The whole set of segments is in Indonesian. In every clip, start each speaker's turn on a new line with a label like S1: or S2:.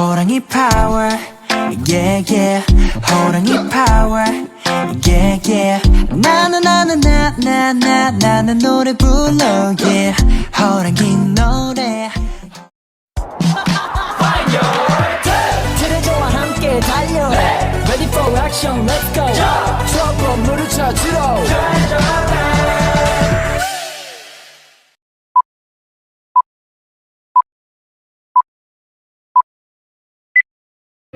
S1: 호랑이 파워 yeah yeah 호랑이 파워 yeah yeah 나는 노래 불러 yeah 호랑이 노래
S2: 트레저와 함께 달려 Ready for action let's go 트러블 물을 찾으러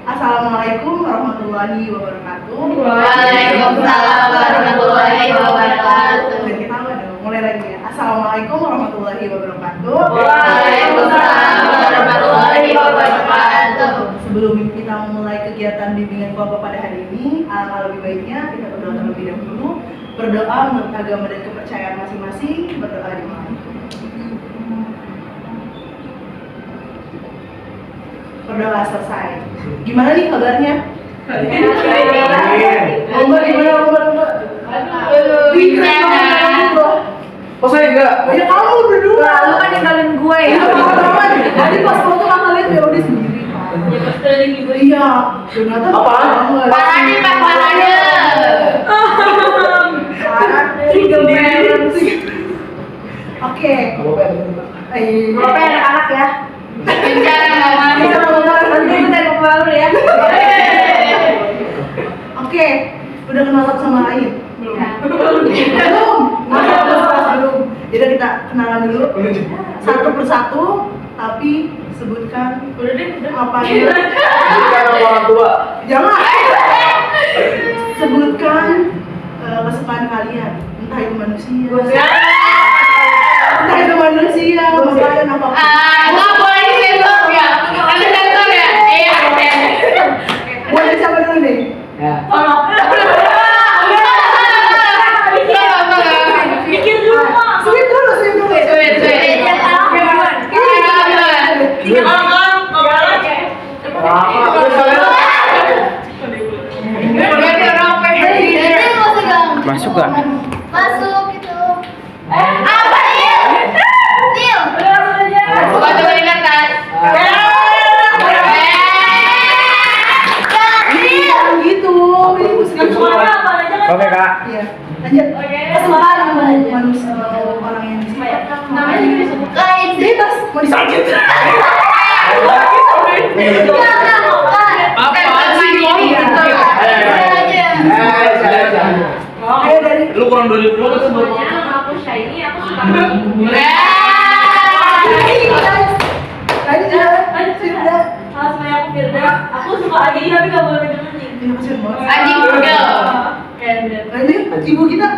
S3: Assalamualaikum warahmatullahi wabarakatuh.
S4: Waalaikumsalam warahmatullahi wabarakatuh.
S3: Dan kita mulai lagi ya. Assalamualaikum warahmatullahi wabarakatuh.
S4: Waalaikumsalam warahmatullahi wabarakatuh.
S3: Sebelum kita memulai kegiatan bimbingan Bapak pada hari ini, alangkah lebih baiknya kita berdoa terlebih dahulu. Berdoa menurut agama dan kepercayaan masing-masing. Berdoa di mana? Berdoa selesai. Gimana nih kabarnya? Lomba gimana lomba?
S5: Oh saya enggak?
S3: Ya kamu berdua.
S4: Lu kan ninggalin gue ya.
S3: Jadi pas foto kakak lihat Yodi sendiri.
S4: Ya pasti ada yang gue.
S3: Iya. Jonathan
S5: Apaan?
S4: Parahnya pas parahnya.
S3: Oke.
S4: Bapak anak-anak ya. Bicara nanti kita ngobrol ya.
S3: Oke. Udah kenal satu sama lain? Belum. Belum. Jadi kita kenalan dulu. Satu persatu, tapi sebutkan apa ya?
S5: Bukan orang tua.
S3: Jangan. Sebutkan kesukaan kalian. Entah itu manusia. Entah itu manusia, makanan apapun.
S4: Nggak boleh sensor ya. Ada sensor ya. Iya.
S3: Boleh siapa dulu nih?
S5: Ya.
S4: Pikir dulu.
S3: Sweet dulu.
S5: Masuk gak?
S4: Masuk itu. Apa Nil? Nil. Coba dengerin kan.
S3: Gitu.
S5: Oke kak.
S3: Iya. Lanjut. Kesukaan manusia orang yang
S4: Namanya juga disebut. Lain sih.
S3: bebas mau disakit. Ayo dari
S5: Lu kurang 2000 dulu kan?
S4: Nama aku Shiny, aku suka
S3: Lanjut.
S4: Halo semuanya, aku Firda. Aku suka anjing tapi gak boleh minum anjing.
S3: Ini kasihan banget.
S4: Anjing girl.
S3: Lanjut. Ibu kita.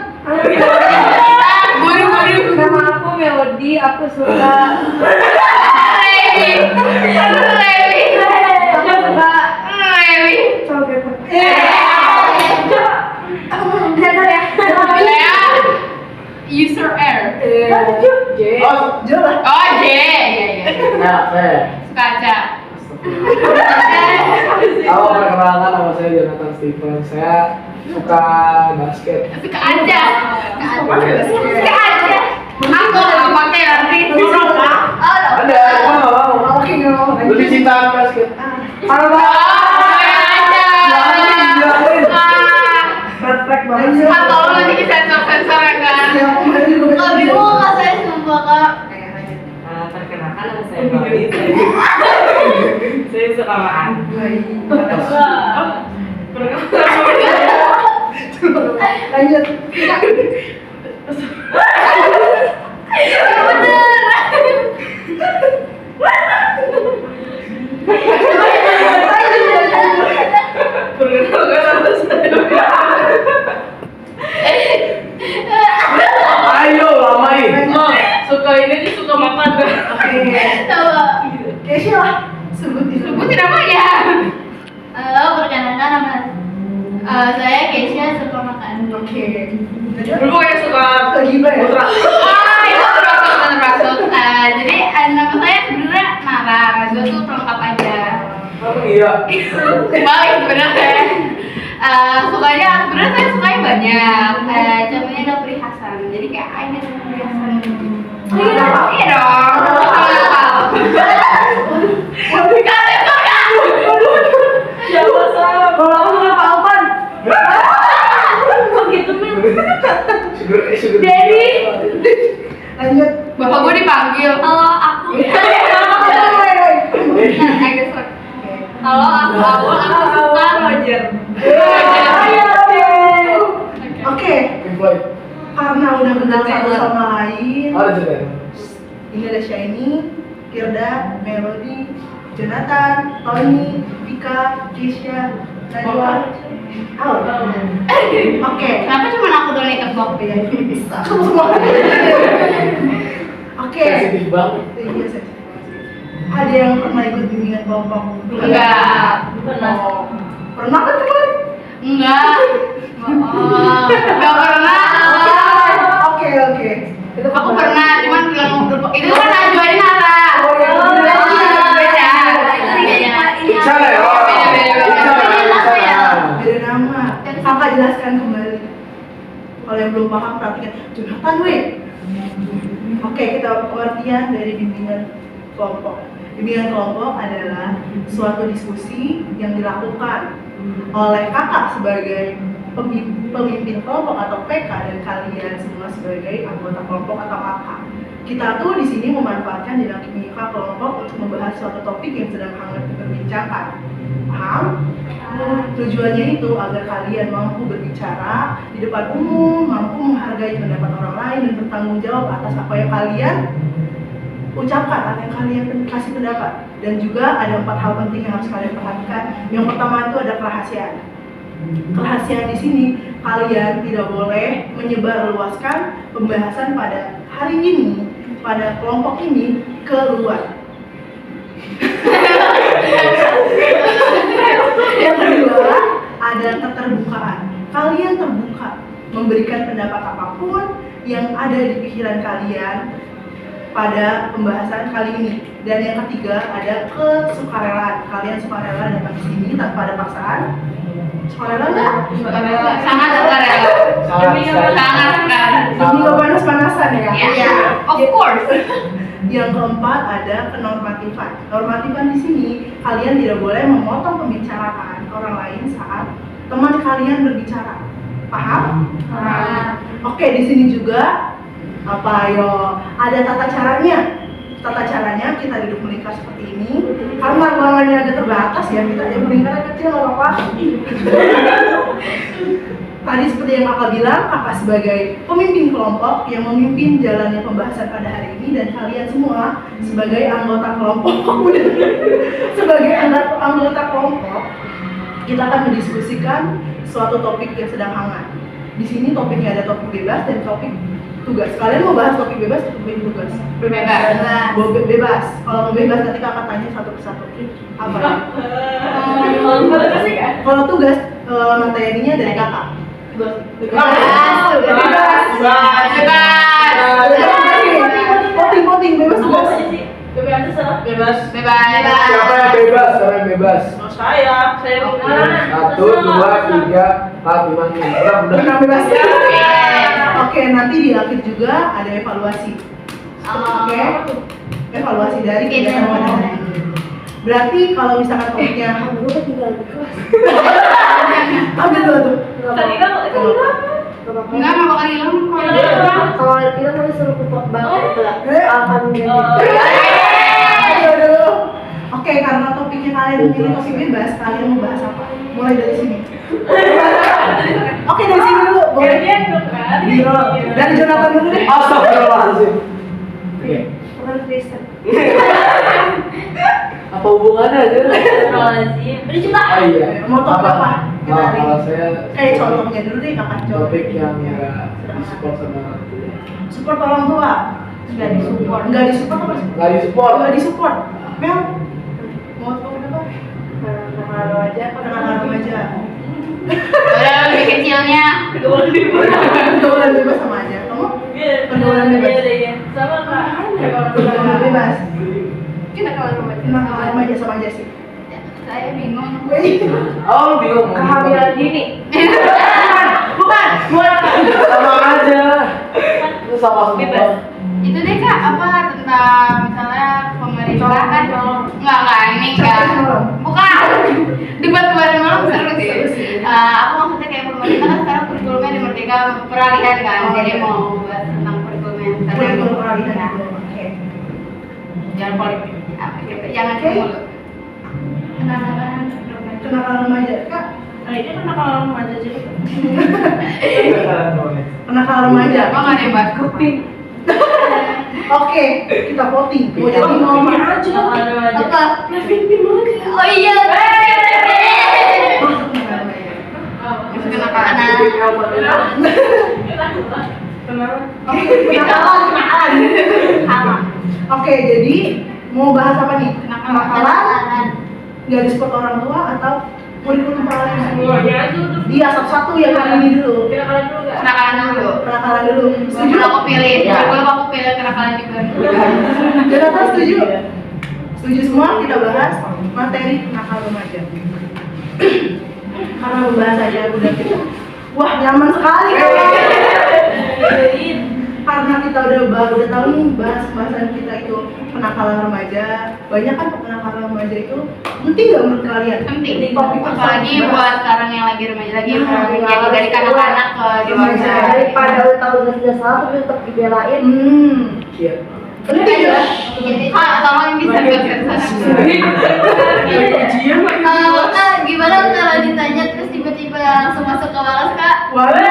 S4: Buru-buru.
S6: Nama aku Melody, aku suka
S4: Lewi.
S6: aku suka
S4: Lewi.
S6: cowok.
S4: Sensor ya. User air.
S5: Oh,
S3: Jo lah.
S4: Oh, J. Iya.
S5: ya saya.
S4: Suka aja.
S5: Halo, perkenalkan nama saya Jonathan Steven. Saya suka basket.
S4: Suka aja. Suka aja. Aku nggak pakai nanti.
S5: Ada, cuma nggak mau.
S3: Oke, nggak mau.
S5: Lu dicinta basket.
S3: Halo, Pak.
S6: Perfect banget.
S3: Lanjut.
S4: Atau lu nanti sensor-sensor ya kan?
S3: Ya, kemarin juga
S4: Kalau bingung nggak saya sumpah kak.
S6: Perkenalkan nama saya Melody. Saya suka makan.
S3: Lanjut.
S5: Ayo, lamain.
S4: Suka ini sih suka makan.
S3: Oke.
S4: Coba.
S3: Keisha lah. Sebutin.
S4: Sebutin apa ya? Halo, perkenalkan nama saya Keisha suka makan.
S3: Oke.
S4: Dulu kayak suka
S3: Gimana ya?
S5: Putra.
S4: itu masuk. Jadi nama saya sebenarnya Nara. Maksudnya tuh pelengkap aja.
S5: Apa iya?
S4: Baik sebenarnya. Sukanya sebenarnya saya sukanya banyak. Contohnya ada perhiasan. Jadi kayak ada perhiasan. Iya dong. Iya dong. Kasih suka.
S5: sugar.
S6: Daddy.
S3: Lanjut.
S4: Bapak gue dipanggil.
S6: Halo, aku.
S4: Halo, aku suka
S6: Roger.
S3: Oke,
S5: Pink Floyd.
S3: karena udah kenal satu sama lain.
S5: Ada juga.
S3: Ini ada Shiny, Kirda, Melody, Jonathan, Tony, Vika, Kisha, Najwa. Oh. Oke.
S4: Kenapa cuma aku doang yang tebak?
S3: Iya, bisa. Kamu semua. Oke.
S5: Sensitif banget.
S3: Iya, sensitif. Ada yang pernah ikut bimbingan kelompok?
S4: Enggak.
S3: Oh. Pernah kan kemarin?
S4: Enggak. Enggak pernah.
S3: Oke, oke.
S4: Aku pernah, cuman bilang itu kan Najwa ini Nara.
S3: Oh, iya.
S4: Beda.
S5: Bicara ya.
S3: Beda nama. Kakak jelaskan kembali. Kalau yang belum paham perhatikan. Jonathan, weh. Oke, kita pengertian dari bimbingan kelompok. Bimbingan kelompok adalah suatu diskusi yang dilakukan oleh kakak sebagai pemimpin kelompok atau PK dan kalian semua sebagai anggota kelompok atau kakak. Kita tuh di sini memanfaatkan dinamika kelompok untuk membahas suatu topik yang sedang hangat diperbincangkan. Paham? Tujuannya itu agar kalian mampu berbicara di depan umum, mampu menghargai pendapat orang lain dan bertanggung jawab atas apa yang kalian ucapkan atau yang kalian kasih pendapat. Dan juga ada 4 hal penting yang harus kalian perhatikan. Yang pertama itu ada kerahasiaan. Kerahasiaan di sini kalian tidak boleh menyebarluaskan pembahasan pada hari ini, pada kelompok ini keluar. Yang kedua ada keterbukaan. Kalian terbuka memberikan pendapat apapun yang ada di pikiran kalian pada pembahasan kali ini. Dan yang ketiga ada kesukarelaan. Kalian sukarela datang ke sini tanpa ada paksaan. Sukarela nggak?
S4: Sangat sukarela. Sangat sekali.
S3: Demi nggak panas-panasan ya?
S4: Iya, of course.
S3: Yang keempat ada kenormatifan. Normatifan di sini kalian tidak boleh memotong pembicaraan orang lain saat teman kalian berbicara. Paham? Oke, di sini juga apa yo? Ada tata caranya. Tata caranya kita duduk melingkar seperti ini. Karena ruangannya agak terbatas ya, kita yang melingkarnya kecil nggak apa-apa. Tadi seperti yang kakak bilang, kakak sebagai pemimpin kelompok yang memimpin jalannya pembahasan pada hari ini, dan kalian semua sebagai anggota kelompok, sebagai anggota kelompok, kita akan mendiskusikan suatu topik yang sedang hangat. Di sini topiknya ada topik bebas dan topik tugas. Kalian mau bahas topik bebas atau topik tugas? Bebas. Kalau mau bebas nanti kakak tanya satu persatu. Apa? Kalau tugas materinya dari kakak. Voting bebas tugas.
S4: Bebas.
S5: Siapa yang bebas? Siapa yang bebas?
S6: Saya
S5: 1, 2, 3, 4, 5, 6. Udah.
S3: Menang bebas. Oke, nanti di akhir juga ada evaluasi. Oke. Evaluasi dari kegiatan pada hari ini. Berarti kalau misalkan topiknya ambil dulu tuh.
S6: tadi kan
S4: Enggak bakal hilang
S7: Kalau kita mau disuruh kupok banget lah, akan
S3: Aduh. Oke, karena topiknya kalian memilih topik bebas, kalian mau bahas apa? Mulai dari sini. Oke, dari sini dulu. Boleh. Dari Jonathan dulu deh.
S5: Astagfirullahaladzim. Oke.
S7: bukan Kristen.
S5: Apa hubungannya aja?
S7: Udah coba.
S5: Oh iya.
S3: Mau topik apa?
S5: Kalau saya
S3: Kayak contohnya dulu deh, kapan contoh?
S5: topik yang nggak disupport sama orang tua.
S3: Support orang tua. Nggak disupport. Nggak disupport apa sih?
S5: Nggak disupport.
S3: Nggak disupport. Mel, mau topik apa?
S7: Kalau aja,
S3: Perkenalan remaja.
S4: Udah lebih kecilnya.
S3: Pergaulan bebas sama aja. Kamu? Pergaulan bebas.
S6: Sama kak.
S3: Pergaulan bebas.
S4: Kenakalan remaja.
S3: Pergaulan remaja sama aja sih.
S4: Saya bingung.
S5: Oh, bingung.
S7: kehamilan dini.
S3: Bukan.
S5: Sama aja. Itu sama semua.
S4: Itu deh kak, apa tentang misalnya pemerintah kan? Enggak ini enggak. Bukan. Debat kemarin malam seru sih. Aku maksudnya kayak pemerintah kan sekarang kurikulumnya dimerdekakan ketika peralihan kan,
S3: Oh,
S4: jadi
S3: iya.
S4: mau bahas tentang kurikulum yang
S3: Kurikulum peralihan
S4: ya.
S3: itu. Oke.
S4: Jangan politik, apa gitu, jangan
S3: Oke.
S4: dulu.
S6: Kenakalan
S3: Kenakalan remaja, Kak.
S6: Nah ini kenakalan remaja jadi
S3: Kenakalan remaja.
S4: Apa nggak ada yang bahas kuping?
S3: Oke, kita voting. Mau jadi mau mana?
S6: kenakalan remaja.
S4: Apa? Oh iya. Itu kenakalan.
S3: Kenakalan.
S4: Sama.
S3: Oke, jadi mau bahas apa nih?
S4: Kenakalan.
S3: Nggak disebut orang tua atau kurikulum peralihan?
S6: Semuanya aja udah.
S3: Dia satu-satu yang kali ini dulu.
S6: Kenakalan dulu gak?
S4: Kenakalan dulu.
S3: Kenakalan dulu. Setuju?
S4: Kalau aku pilih,
S5: Ya.
S4: kalau aku pilih kenakalan juga.
S3: Jonathan setuju? Setuju semua kita bahas materi kenakalan remaja. Karena membahas aja udah kita. Wah nyaman sekali kan? Karena kita udah tahu nih bahasan kita itu kenakalan remaja. Banyak kan kenakalan remaja itu penting nggak menurut kalian?
S4: Penting.
S3: Topik
S4: Apalagi
S3: tersebut.
S4: buat sekarang yang lagi remaja lagi
S3: Nah,
S4: jadi dari kanak-kanak ke dewasa.
S7: Daripada lu tahu jelas salah tapi tetap dibelain.
S5: Iya.
S3: Penting ya.
S4: Kak, tolong bisa ke sana. Kak, gimana kalau ditanya terus tiba-tiba langsung masuk ke balas kak?
S3: Waduh.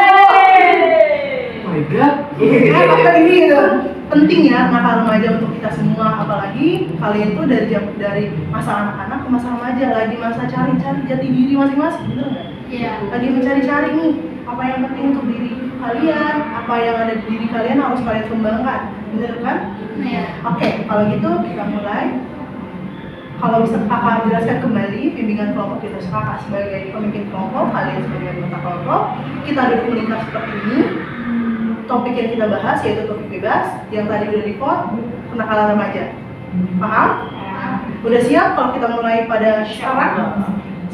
S5: Oh my god.
S3: Apa ini gitu? Penting ya nakal remaja untuk kita semua, apalagi kalian tuh dari masa anak-anak ke masa remaja, lagi masa cari-cari jati diri masing-masing, bener nggak?
S4: Iya.
S3: Lagi mencari-cari nih apa yang penting untuk diri kalian, apa yang ada di diri kalian harus kalian kembangkan, bener kan?
S4: Iya.
S3: Oke, kalau gitu kita mulai. Kalau bisa kakak jelaskan kembali bimbingan kelompok kita, kakak sebagai pemimpin kelompok, kalian sebagai anggota kelompok, kita duduk melingkar seperti ini. Topik yang kita bahas yaitu topik bebas yang tadi udah di-vote, kenakalan remaja. Paham? Udah siap kalau kita mulai pada sekarang?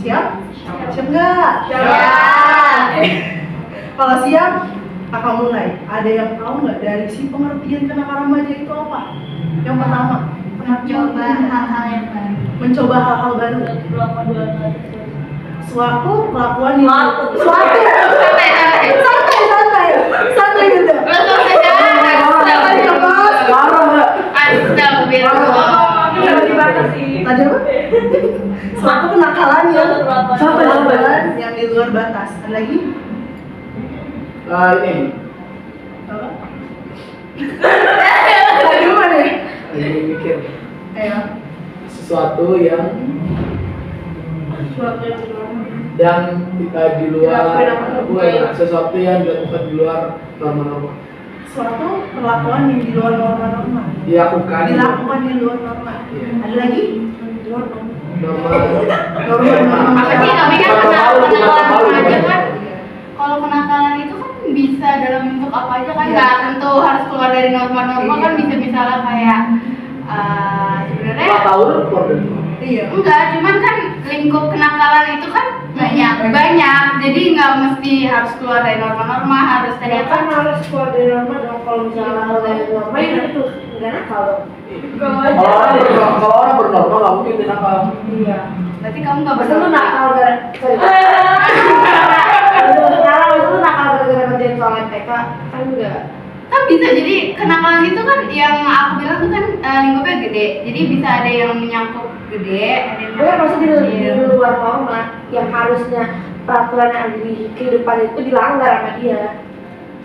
S3: Siap? Siap nggak?
S4: Siap.
S3: Kalau siap, kakak mulai. Ada yang tahu nggak dari si pengertian kenakalan remaja itu apa? Yang pertama,
S4: Coba hal-hal yang baru.
S3: mencoba hal-hal baru. Suatu kelakuan yang
S6: Suatu.
S3: santai gitu.
S4: Langsung saja.
S5: Sekarang nggak?
S4: Astagfirullah.
S6: Jangan dibatasi.
S3: Tadi apa? Suatu kenakalan yang
S5: Santai.
S3: yang di luar batas. Ada lagi?
S5: Ini.
S3: Apa? Tadi mana ya?
S5: Lagi mikir.
S3: Ayo.
S5: Sesuatu yang
S6: Suatu yang di luar.
S5: di luar
S6: Dilakukan apa?
S5: sesuatu yang dilakukan di luar norma-norma.
S3: Suatu perlakuan yang di luar norma-norma.
S5: Dilakukan.
S3: Dilakukan di luar norma.
S5: Iya.
S3: Ada lagi?
S5: Norma.
S3: Norma-norma.
S4: Apa sih tapi kan kenakalan remaja kan? Kalau kenakalan itu kan bisa dalam bentuk apa aja kan?
S3: Iya.
S4: Nggak tentu harus keluar dari norma-norma kan, bisa misalnya kayak sebenarnya
S5: Nggak tahu keluar dari norma.
S3: Iya.
S4: enggak, cuman kan lingkup kenakalan itu kan banyak, jadi nggak mesti harus keluar dari norma-norma, harus tadi
S7: Ya
S4: apa?
S7: kan harus keluar dari norma dong. Kalau misalnya hal dari norma itu nggak nakal dong.
S5: Kalau orang bernorma nggak mungkin dia nakal.
S7: Iya.
S4: Berarti kamu nggak
S7: Masa lu
S4: bernorma.
S7: nakal gara sorry. Masa lu nakal gara-gara ngerjain soal MTK? Kan enggak.
S4: Kan bisa jadi kenakalan itu kan yang aku bilang tuh kan lingkupnya gede, jadi bisa ada yang menyangkut gede, ada yang
S7: Gue masih di
S4: kecil.
S7: luar norma yang harusnya peraturan yang ada di kehidupan itu dilanggar sama dia.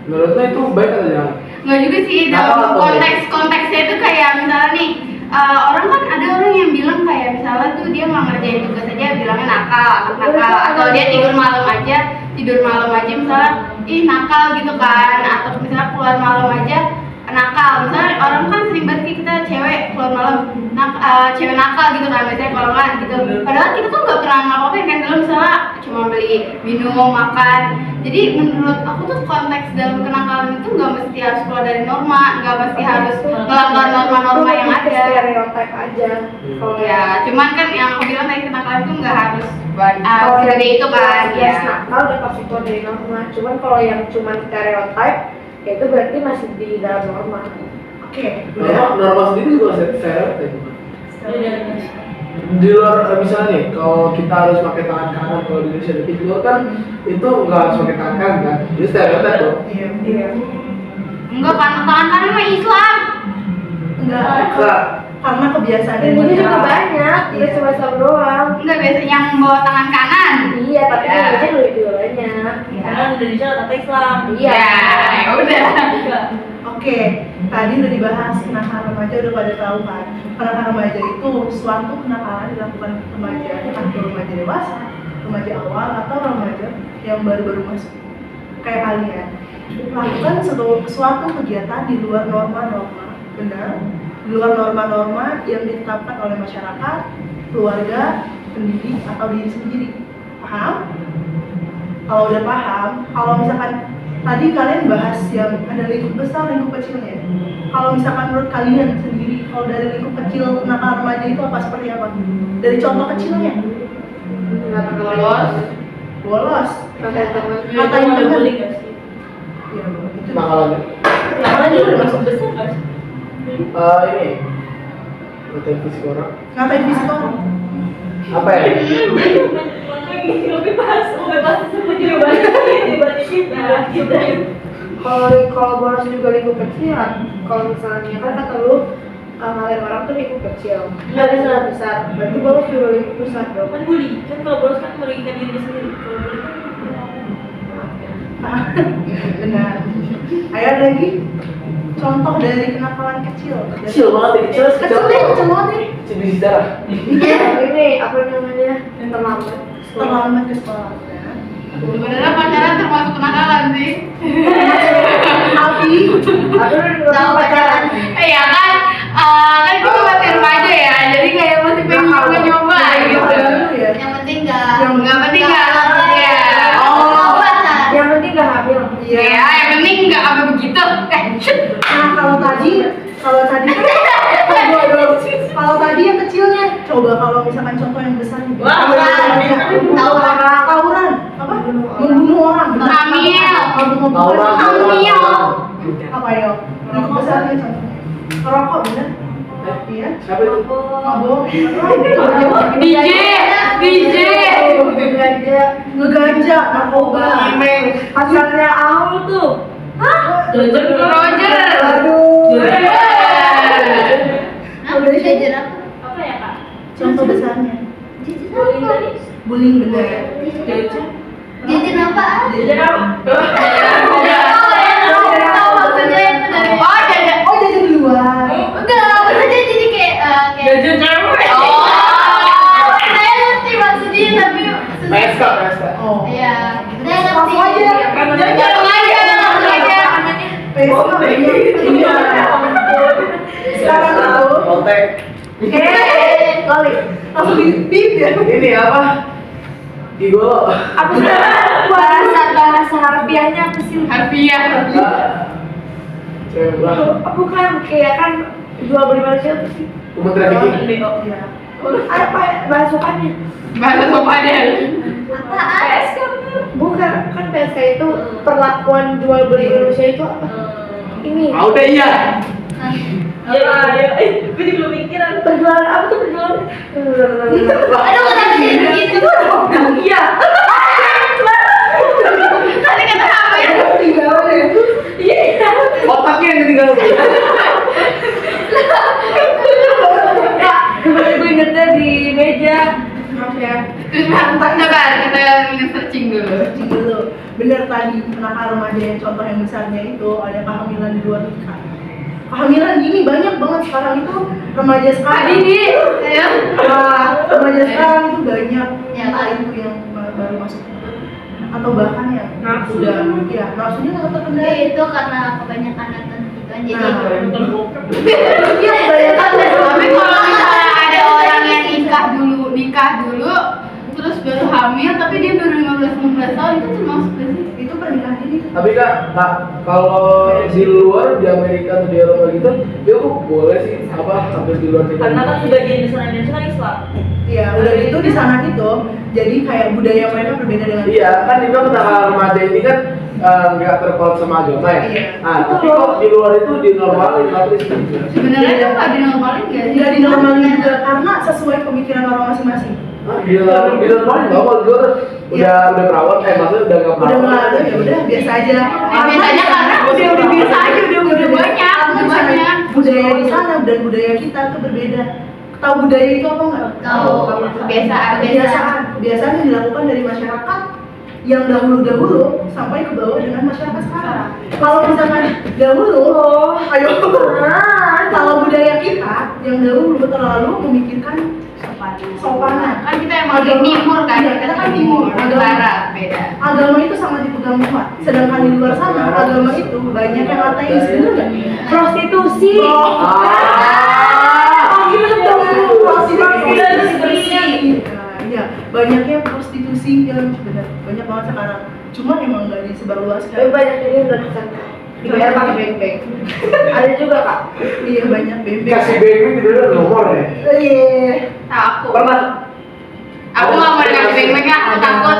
S5: Menurut lo itu baik atau jangan?
S4: Nggak juga sih,
S5: Nakal
S4: dalam
S5: atau
S4: konteksnya itu kayak misalnya nih orang kan ada orang yang bilang kayak misalnya tuh dia nggak ngerjain tugas aja bilangnya nakal, anak nakal, atau dia tidur malam aja misalnya ih nakal gitu kan, atau misalnya keluar malam aja nakal. Misalnya orang kan sering banget kita cewek keluar malam cewek nakal gitu kan, biasanya kalau nggak gitu, padahal kita tuh nggak pernah ngapa-ngapain kan, dulu misalnya cuma beli minum makan. Jadi menurut aku tuh konteks dalam kenakalan itu nggak mesti harus keluar dari norma, nggak mesti harus melanggar norma-norma yang ada.
S7: Stereotip aja. Kalau
S4: Ya, cuman kan yang aku bilang tadi kenakalan itu nggak harus
S7: kalau
S4: segede itu kan ya.
S7: nakal udah pasti keluar dari norma. Cuman kalau yang cuma stereotip ya itu berarti masih di dalam norma.
S3: Oke.
S5: Norma sendiri juga stereotip. di luar misalnya nih, kalau kita harus pakai tangan kanan kalau di Indonesia, di luar kan itu nggak harus pakai tangan kanan kan? Jadi stereotip tuh.
S3: Iya.
S4: Enggak, karena tangan kanan mah Islam.
S5: Enggak.
S3: Karena kebiasaan
S7: Dan ini juga banyak,
S3: Iya.
S7: tidak cuma Islam doang.
S4: Enggak, biasanya yang bawa tangan kanan.
S7: Iya, tapi
S4: Ya.
S7: Indonesia lebih banyak.
S6: Karena Indonesia kata Islam.
S7: Iya.
S4: Ya udah.
S3: Oke, tadi udah dibahas kenakalan remaja, udah pada tahu kan. Kenakalan remaja itu suatu kenakalan dilakukan remaja, entah itu remaja dewasa, remaja awal, atau remaja yang baru-baru masuk. Kayak kalian lakukan suatu kegiatan di luar norma-norma, benar? Di luar norma-norma yang ditetapkan oleh masyarakat, keluarga, pendidik, atau diri sendiri. Paham? Kalau udah paham, kalau misalkan tadi kalian bahas yang ada lingkup besar, lingkup kecilnya. Kalau misalkan menurut kalian sendiri, kalau dari lingkup kecil kenakalan remaja itu apa, seperti apa? Dari contoh kecilnya,
S7: Nggak
S4: Bolos.
S3: bolos,
S7: pakai teman.
S3: Ngatain
S6: Ada
S3: teman.
S6: bullying nggak sih?
S3: ya itu.
S5: Makalannya.
S3: Kenakalan juga udah masuk
S6: Besar nggak sih?
S5: Ini ngatain fisik orang.
S3: ngatain fisik orang.
S5: Apa ya?
S6: Bebas semua jadi banyak kita.
S7: Kalau bolos juga lingkup kecil, kalau misalnya kan kata lu ngatain orang tuh lingkup kecil, nggak bisa besar. Berarti bolos juga lingkup besar dong.
S6: Kan bully, kan kalau bolos kan merugikan diri sendiri. Kalau bully kan
S3: Benar. Ayo ada lagi contoh dari kenakalan kecil.
S5: Kecil banget ya, kecil
S3: Kecil deh, kecil banget deh.
S5: Kecil di sejarah.
S7: Ini apa namanya? Terlambat.
S3: Terlambat ke sekolah. Ya.
S4: Sebenarnya pacaran termasuk kenakalan sih.
S3: Tapi
S7: Aku udah pacaran.
S4: Iya kan, kan kita masih remaja ya, jadi kayak masih pengen nyoba-nyoba gitu.
S3: ya.
S4: Yang penting nggak,
S3: Yang
S4: nggak penting nggak, ya.
S3: Oh.
S7: Yang penting nggak hamil.
S3: Iya.
S4: Ya, yang penting nggak apa begitu.
S3: Nah kalau tadi kalau tadi yang kecilnya, coba kalau misalkan contoh yang besar.
S6: Wah,
S3: tawuran, apa? Membunuh orang. benar.
S4: Hamil.
S5: Tawuran.
S4: Hamil.
S3: Apa ya? Lingkup besarnya contohnya. Merokok, bener? Iya.
S5: Siapa itu?
S3: Mabok.
S4: DJ, DJ.
S3: Ngeganja, narkoba.
S7: Pacarnya Aul tuh.
S4: Roger.
S3: Aduh.
S4: Udah jajan apa?
S6: apa ya kak?
S3: Contoh besarnya.
S6: Bullying tadi.
S3: Bullying, bener.
S4: Jajan apa?
S6: Jadi apa?
S4: Maksudnya itu dari
S3: Oh, jajan di luar.
S4: enggak, maksudnya jadi kayak
S6: Jajan cewek.
S4: saya ngerti maksudnya tapi
S5: PSK, PSK.
S3: Oh.
S4: iya saya ngerti
S3: Langsung aja.
S4: langsung aja
S3: Besok iya. Sekarang itu
S5: Kontek.
S7: Kali.
S3: langsung di bip ya.
S5: Ini apa? Gigolo.
S7: Apa sih? Bahasa harfiahnya apa sih?
S4: harfiah
S5: Cewek berapa?
S7: Bukan kayak kan jual beli manusia apa sih?
S5: Human trafficking.
S3: Iya.
S7: Apa bahasukannya?
S4: bahasa sopannya
S7: PSK bukan, kan PSK itu perlakuan jual beli manusia itu apa? Ini
S5: Ah udah iya.
S6: Ya, gue juga belum pikiran.
S7: perjualan apa tuh perjualan?
S4: aduh tadi gitu
S7: Iya.
S4: tadi kata apa ya
S3: Tinggal deh.
S5: Otaknya yang ketinggalan.
S7: Gue ingetnya di meja.
S3: Maaf ya.
S4: coba kita minum searching dulu
S3: Searching dulu. Bener tadi kenakalan remaja yang contoh yang besarnya itu ada kehamilan di luar nikah. Kehamilan gini banyak banget sekarang itu remaja sekarang.
S4: tadi nih ya
S3: Wah, remaja sekarang itu banyak
S4: Ya,
S3: entah
S4: kan?
S3: itu yang baru masuk atau bahkan yang
S7: Nafsu.
S3: sudah ya nafsunya nggak terkendali.
S4: itu karena kebanyakan nonton gitu kan jadi
S3: Iya kebanyakan.
S4: tapi kalau misalnya ada orang yang nikah dulu terus baru hamil tapi dia baru 15-16 tahun itu termasuk gak sih?
S3: Itu pernikahan ini.
S5: Tapi kak, kalau di luar di Amerika atau di Eropa gitu, dia kok boleh sih apa hampir di luar nikah?
S6: Karena kan sebagian besar Indonesia kan Islam.
S3: Iya, udah itu di sana gitu. Jadi kayak budaya mereka berbeda dengan
S5: Iya, kan dibilang kenakalan remaja ini kan nggak terpaut sama agama ya.
S3: Iya.
S5: Nah, tapi kok di luar itu dinormalin tapi
S4: Sebenarnya itu nggak dinormalin nggak sih?
S3: Nggak dinormalin juga karena sesuai pemikiran orang masing-masing.
S5: dinormalin nggak kalau gue udah perawat maksudnya udah nggak
S3: Udah
S5: perawat.
S3: nggak ada ya udah biasa aja.
S4: Biasanya karena udah biasa aja udah banyak.
S3: Budaya di sana dan budaya kita tuh berbeda. Tahu budaya itu apa nggak?
S4: Tahu. Kebiasaan.
S3: Biasaan yang dilakukan dari masyarakat yang dahulu sampai ke bawah dengan masyarakat sekarang. Kalau misalkan dahulu, ayo. Kalau budaya kita yang dahulu terlalu memikirkan sopanan.
S4: Kan kita emang di timur kan,
S3: Iya,
S4: kita kan timur, negara beda.
S3: Agama itu sangat dipegang kuat. Sedangkan di luar sana agama itu banyak yang ateis, bener nggak?
S7: Prostitusi.
S3: Prostitusi. Iya, banyaknya prostitusi yang benar banyak banget sekarang. Cuma emang nggak disebarluaskan.
S7: Tapi banyak juga udah kesana. Dibayar pakai beng-beng. Ada juga kak.
S3: Iya banyak bebek.
S5: Kasih baby itu dulu nomor ya.
S3: Iya.
S4: Takut.
S5: Pernah.
S4: Aku nggak mau dikasih beng-bengnya, aku takut.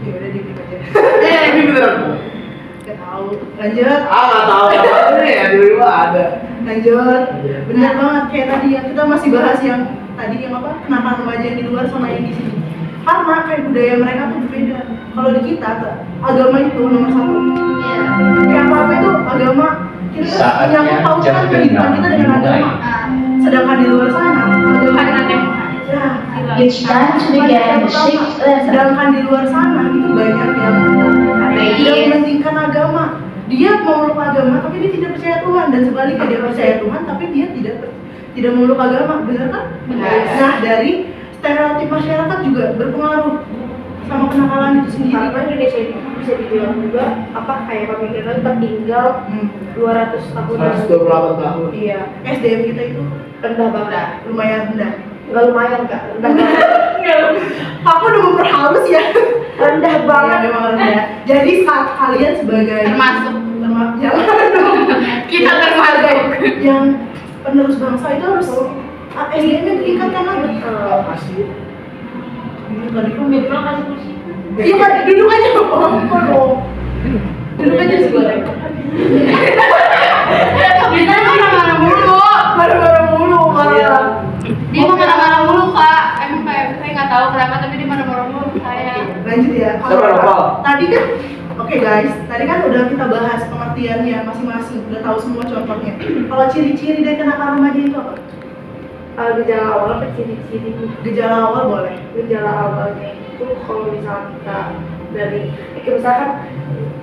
S3: Ya udah diem aja.
S5: Ini beneran.
S3: Nggak tahu. Lanjut.
S5: Nggak tahu apa ya di rumah ada.
S3: Lanjut. Benar banget kayak tadi ya kita masih bahas yang tadi yang apa kenapa remaja yang di luar sama yang di sini. Karena kayak budaya mereka tuh berbeda. Kalau di kita agama itu nomor satu.
S4: Iya.
S3: Kayak apa itu agama kita
S8: Saatnya
S3: menyangkut pautkan
S8: jam
S3: kehidupan kita dengan
S8: dimulai.
S3: agama. Sedangkan di luar sana agama
S4: Karena
S3: itu ya,
S9: It's time to begin the sixth lesson.
S3: sedangkan di luar sana itu banyak yang tidak mementingkan agama. Dia memeluk agama tapi dia tidak percaya Tuhan dan sebaliknya dia percaya Tuhan tapi dia tidak memeluk agama, benar kan?
S4: Benar.
S3: Nah dari stereotip masyarakat juga berpengaruh sama kenakalan itu sendiri.
S7: Karena Indonesia ini bisa dibilang juga apa kayak pemikiran tertinggal 200 tahun.
S5: 128 tahun.
S3: Iya, SDM kita itu
S7: Rendah banget.
S3: lumayan rendah.
S7: Enggak lumayan kak. Rendah banget.
S3: Aku udah memperhalus ya.
S7: Rendah
S3: Iya,
S7: banget.
S3: memang rendah. Jadi saat kalian sebagai
S4: Termasuk.
S3: yang
S4: Kita termasuk.
S3: yang penerus bangsa itu harus SDM-nya ditingkatkan lagi.
S5: Masih.
S3: Ini tadi kan minimal kasih kursi. Iya kan, duduk aja dong. Duduk aja sih goreng.
S4: Kita marah-marah mulu.
S3: Marah-marah mulu, marah.
S4: Dia mah marah-marah mulu kak. Emang kayak saya nggak tahu kenapa tapi dia marah-marah mulu ke saya.
S3: Lanjut ya.
S5: Siapa Nopal?
S3: Tadi kan, oke guys, tadi kan udah kita bahas pengertiannya masing-masing, udah tahu semua contohnya. Kalau ciri-ciri dari kenakalan remaja itu apa?
S7: Gejala awal apa ciri-ciri?
S3: Gejala awal boleh.
S7: Gejala awalnya itu kalau misalnya kita dari misalkan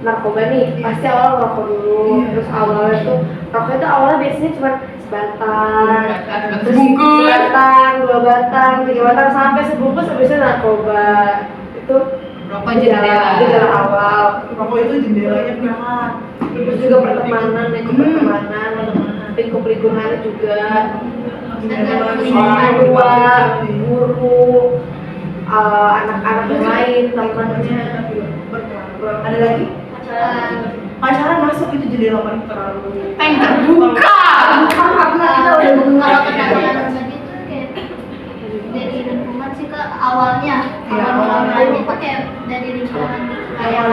S7: narkoba nih pasti awal ngerokok dulu.
S3: Iya.
S7: Terus awalnya tuh rokok itu awalnya biasanya cuma sebatang, terus
S4: Sebungkus.
S7: sebatang, 2 batang, 3 batang sampai sebungkus habis itu narkoba. Itu
S4: Rokok jendela.
S7: gejala awal.
S3: Rokok itu jendelanya kenakalan.
S7: Terus juga pertemanan, pertemanan, lingkup lingkungannya juga. Orang tua, guru, anak-anak yang lain, teman-temannya.
S3: Ada lagi? Pacaran masuk itu jendela paling terlalu.
S4: Tank terbuka.
S3: Karena kita udah mengenal
S9: Kalau kenakalan remaja itu kayak dari lingkungan sih ke awalnya.
S3: Iya,
S9: Awal-awalnya itu kayak dari lingkungan kayak
S3: yang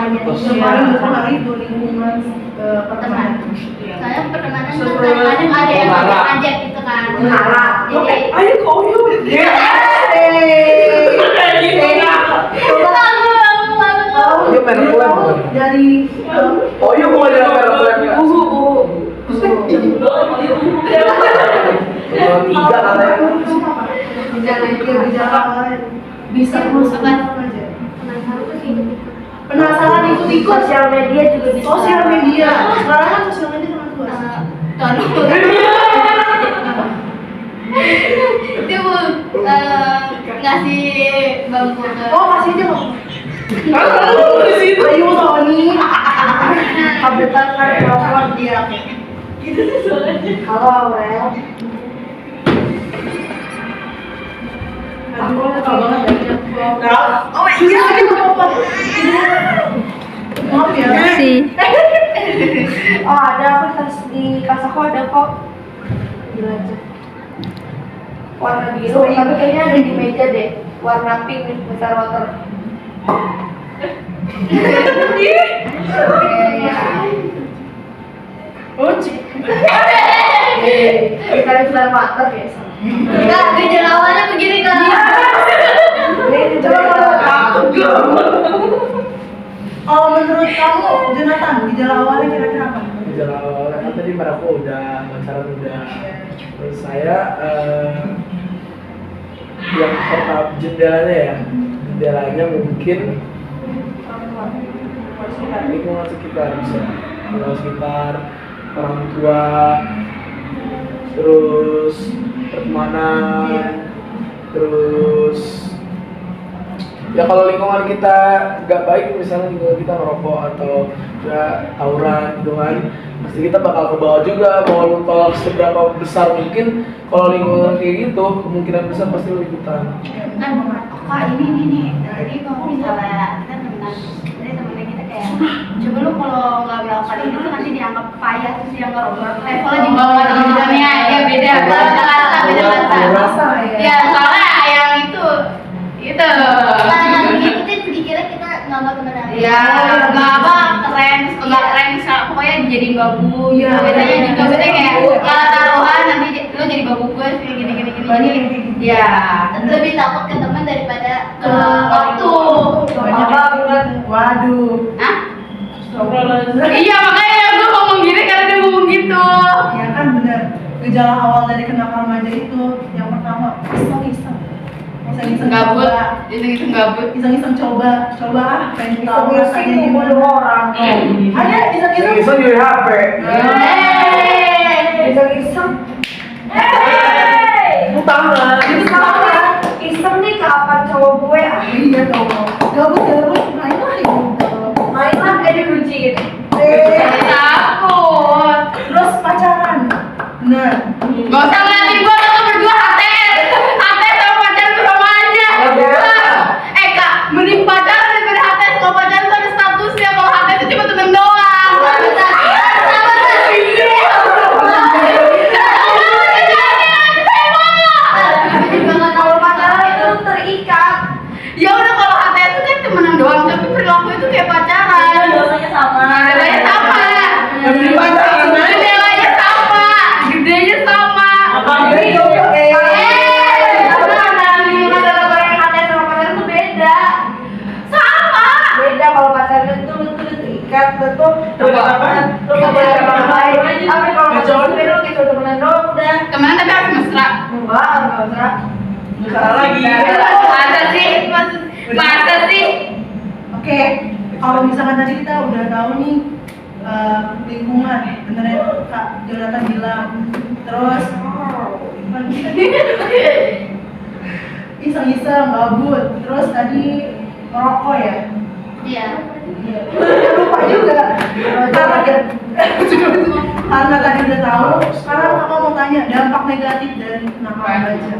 S3: paling berpengaruh itu lingkungan pertemanan.
S9: saya pertemanan tuh kadang-kadang ada yang ngajak gitu kan.
S7: Mengarah.
S9: Jadi
S3: Ayo koyo.
S5: Dia main klub.
S3: Dari
S5: Oh iya mulai dari merek ya. Tiga katanya.
S3: gejala awalnya bisa masuk aja. Penasaran ikut-ikut.
S7: Sosial media juga bisa.
S3: Sosial media. Sekarang kan sosial media sangat luas.
S9: dia mau ngasih bangku ke
S3: Oh kasih aja bang. Ayo Tony.
S7: Updatean kan telepon
S3: Dia oke.
S7: halo Aurel.
S3: Aku suka banget ya. Oh iya lagi apa? Maaf ya.
S7: Oh ada aku di kelas aku ada kok. Gila aja. Warna biru, tapi kayaknya ada di meja deh. Warna pink nih, besar water. Kita sudah mata biasa.
S9: Kak, gejala awalnya begini kak.
S7: Coba kalau
S3: Kalau menurut kamu, Jonathan, gejala awalnya kira-kira apa?
S5: Gejala awalnya kan tadi mereka udah, pacaran udah. Terus saya yang pertama jendelanya mungkin lingkungan sekitar bisa, kalau sekitar orang tua, terus pertemanan, terus ya kalau lingkungan kita nggak baik, misalnya lingkungan kita ngerokok atau ya tawuran gitu kan, pasti kita bakal ke bawah juga. Mau tolak seberapa besar mungkin, kalau lingkungan kayak gitu kemungkinan besar pasti lo ikutan.
S4: Kan kak ini nih jadi kalau misalnya kita temennya kita kayak coba lu kalau nggak melakukan ini tuh nanti dianggap payah, terus dianggap levelnya di bawah temennya. Ya beda beda kata ya, soalnya yang itu
S9: Nah, yang ngikutin dikira kita nggak temenan.
S4: ya nggak apa keren, nggak keren, pokoknya dijadiin babu gitu. Biasanya juga biasanya kayak kalau taruhan nanti lo jadi babu gue gini jadi ya
S9: Lebih takut ke teman daripada ke
S4: waktu.
S3: Waduh.
S4: Hah? Iya makanya gue ngomong gini karena dia ngomong gitu.
S3: Ya kan benar. Gejala awal dari kenakalan remaja itu yang pertama iseng-iseng
S4: Gabut,
S3: coba.
S4: gabut.
S3: Iseng-iseng coba ah pengen tahu rasanya gimana.
S7: orang.
S3: Ada iseng-iseng.
S5: Iseng nyuri HP.
S7: Iseng-iseng.
S5: Lu tangan.
S7: Iseng nih kapan cowok gue
S3: Iya tau. Gabut main lah gitu.
S7: mainan dikunci gitu.
S4: Takut.
S3: Terus pacaran. Benar.
S4: Gak usah ngeliatin gue, lo tuh berdua HT sama pacaran tuh sama aja. Kak, mending pacaran daripada HT. Kalau pacaran tuh ada statusnya, kalau HT itu cuma temen doang.
S7: Kalau pacaran itu terikat.
S4: Ya udah kalau HT itu kan temenan doang, tapi perilaku itu kayak pacaran.
S6: Dosanya sama.
S4: Gedenya sama.
S3: Mending pacaran.
S4: Gedenya sama. Gedenya sama.
S6: Apa
S3: Jadi
S6: gitu?
S7: Beda kalau pacaran itu lu terikat betul.
S5: Apa?
S7: Lu nggak boleh ngapain. Tapi kalau pacaran itu gitu temenan doang udah.
S4: Temenan tapi harus mesra.
S7: Enggak usah.
S3: Salah lagi.
S4: Masa sih?
S3: Oke, kalau misalkan tadi kita udah tahu nih lingkungan, bener ya Kak Jonathan bilang. Terus iseng-iseng, gabut. Terus tadi ngerokok ya.
S9: Iya.
S3: Lupa juga. Karena tadi udah tahu. Sekarang kakak mau tanya dampak negatif dari kenakalan remaja.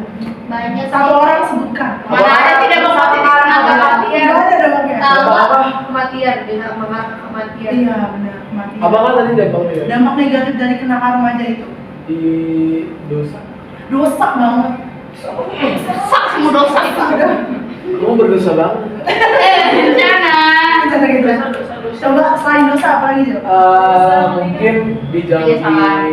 S9: Banyak sih.
S3: Satu orang sebutkan.
S4: Mana ada tidak mau positif kenakalan?
S3: Nggak ada dampaknya.
S5: Apa?
S7: Kematian, bisa mengatur kematian.
S3: Iya benar kematian.
S5: Apa kan tadi dampaknya?
S3: Dampak negatif dari kenakalan remaja itu
S5: Di dosa.
S3: dosa banget.
S4: Sak semua dosa itu.
S5: Kamu berdosa banget.
S4: Bencana.
S3: Misalnya gitu. Coba selain dosa apa lagi Jo?
S5: Mungkin dijauhin orang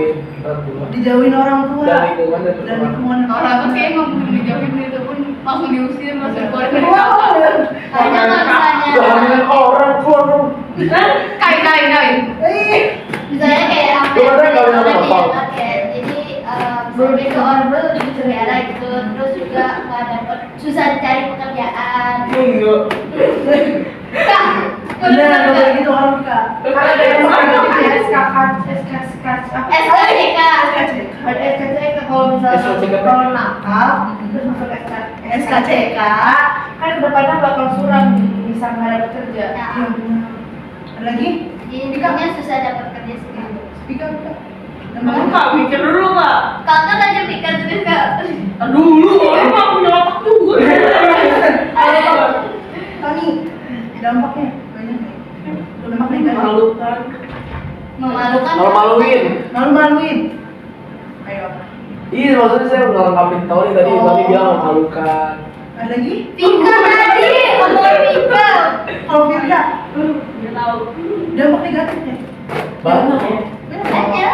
S5: tua.
S3: Dijauhin orang tua.
S5: Dan lingkungan dan
S3: Dan
S5: teman.
S3: lingkungan.
S4: Orang tuh kayak ngomong dijauhin itu pun langsung diusir, langsung keluar dari
S3: Wow.
S4: kamar.
S9: Karena kalau misalnya
S5: Kehamilan orang keluar dong.
S4: Kain.
S9: misalnya kayak apa
S5: Lu katanya nggak bisa
S9: yang
S5: apa-apa.
S9: pakai jadi misalnya ke orang baru dipenjara gitu, terus juga nggak dapet, susah cari pekerjaan.
S5: Enggak.
S9: Kak,
S3: Bener, nggak boleh gitu orang Kak.
S7: Karena ada yang SKK apa?
S9: SKCK.
S7: Ada SKCK kalau misalnya
S5: SKCK.
S7: kalau nakal terus masuk SKCK kan kedepannya bakal suram bisa nggak dapat kerja.
S9: Nah,
S3: Iya benar. Ada lagi?
S9: intinya susah dapat kerja sih.
S3: Speak up Kak.
S6: Kamu kak mikir dulu kak.
S9: Kakak aja pikir terus kak.
S6: Dulu, orang nggak punya otak juga.
S3: Tony, dampaknya banyak nih. Dampak negatif.
S5: Malukan.
S9: Memalukan.
S5: Malu-maluin.
S3: Malu-maluin. Ayo.
S5: Iya, maksudnya saya udah lengkapin Tony tadi,
S3: Oh.
S5: Tony bilang memalukan.
S3: Ada lagi?
S9: Pika tadi, ngomong Pika.
S3: Kalau Firda,
S6: Nggak tahu.
S3: dampak negatifnya.
S5: Banyak ya.
S9: Aja.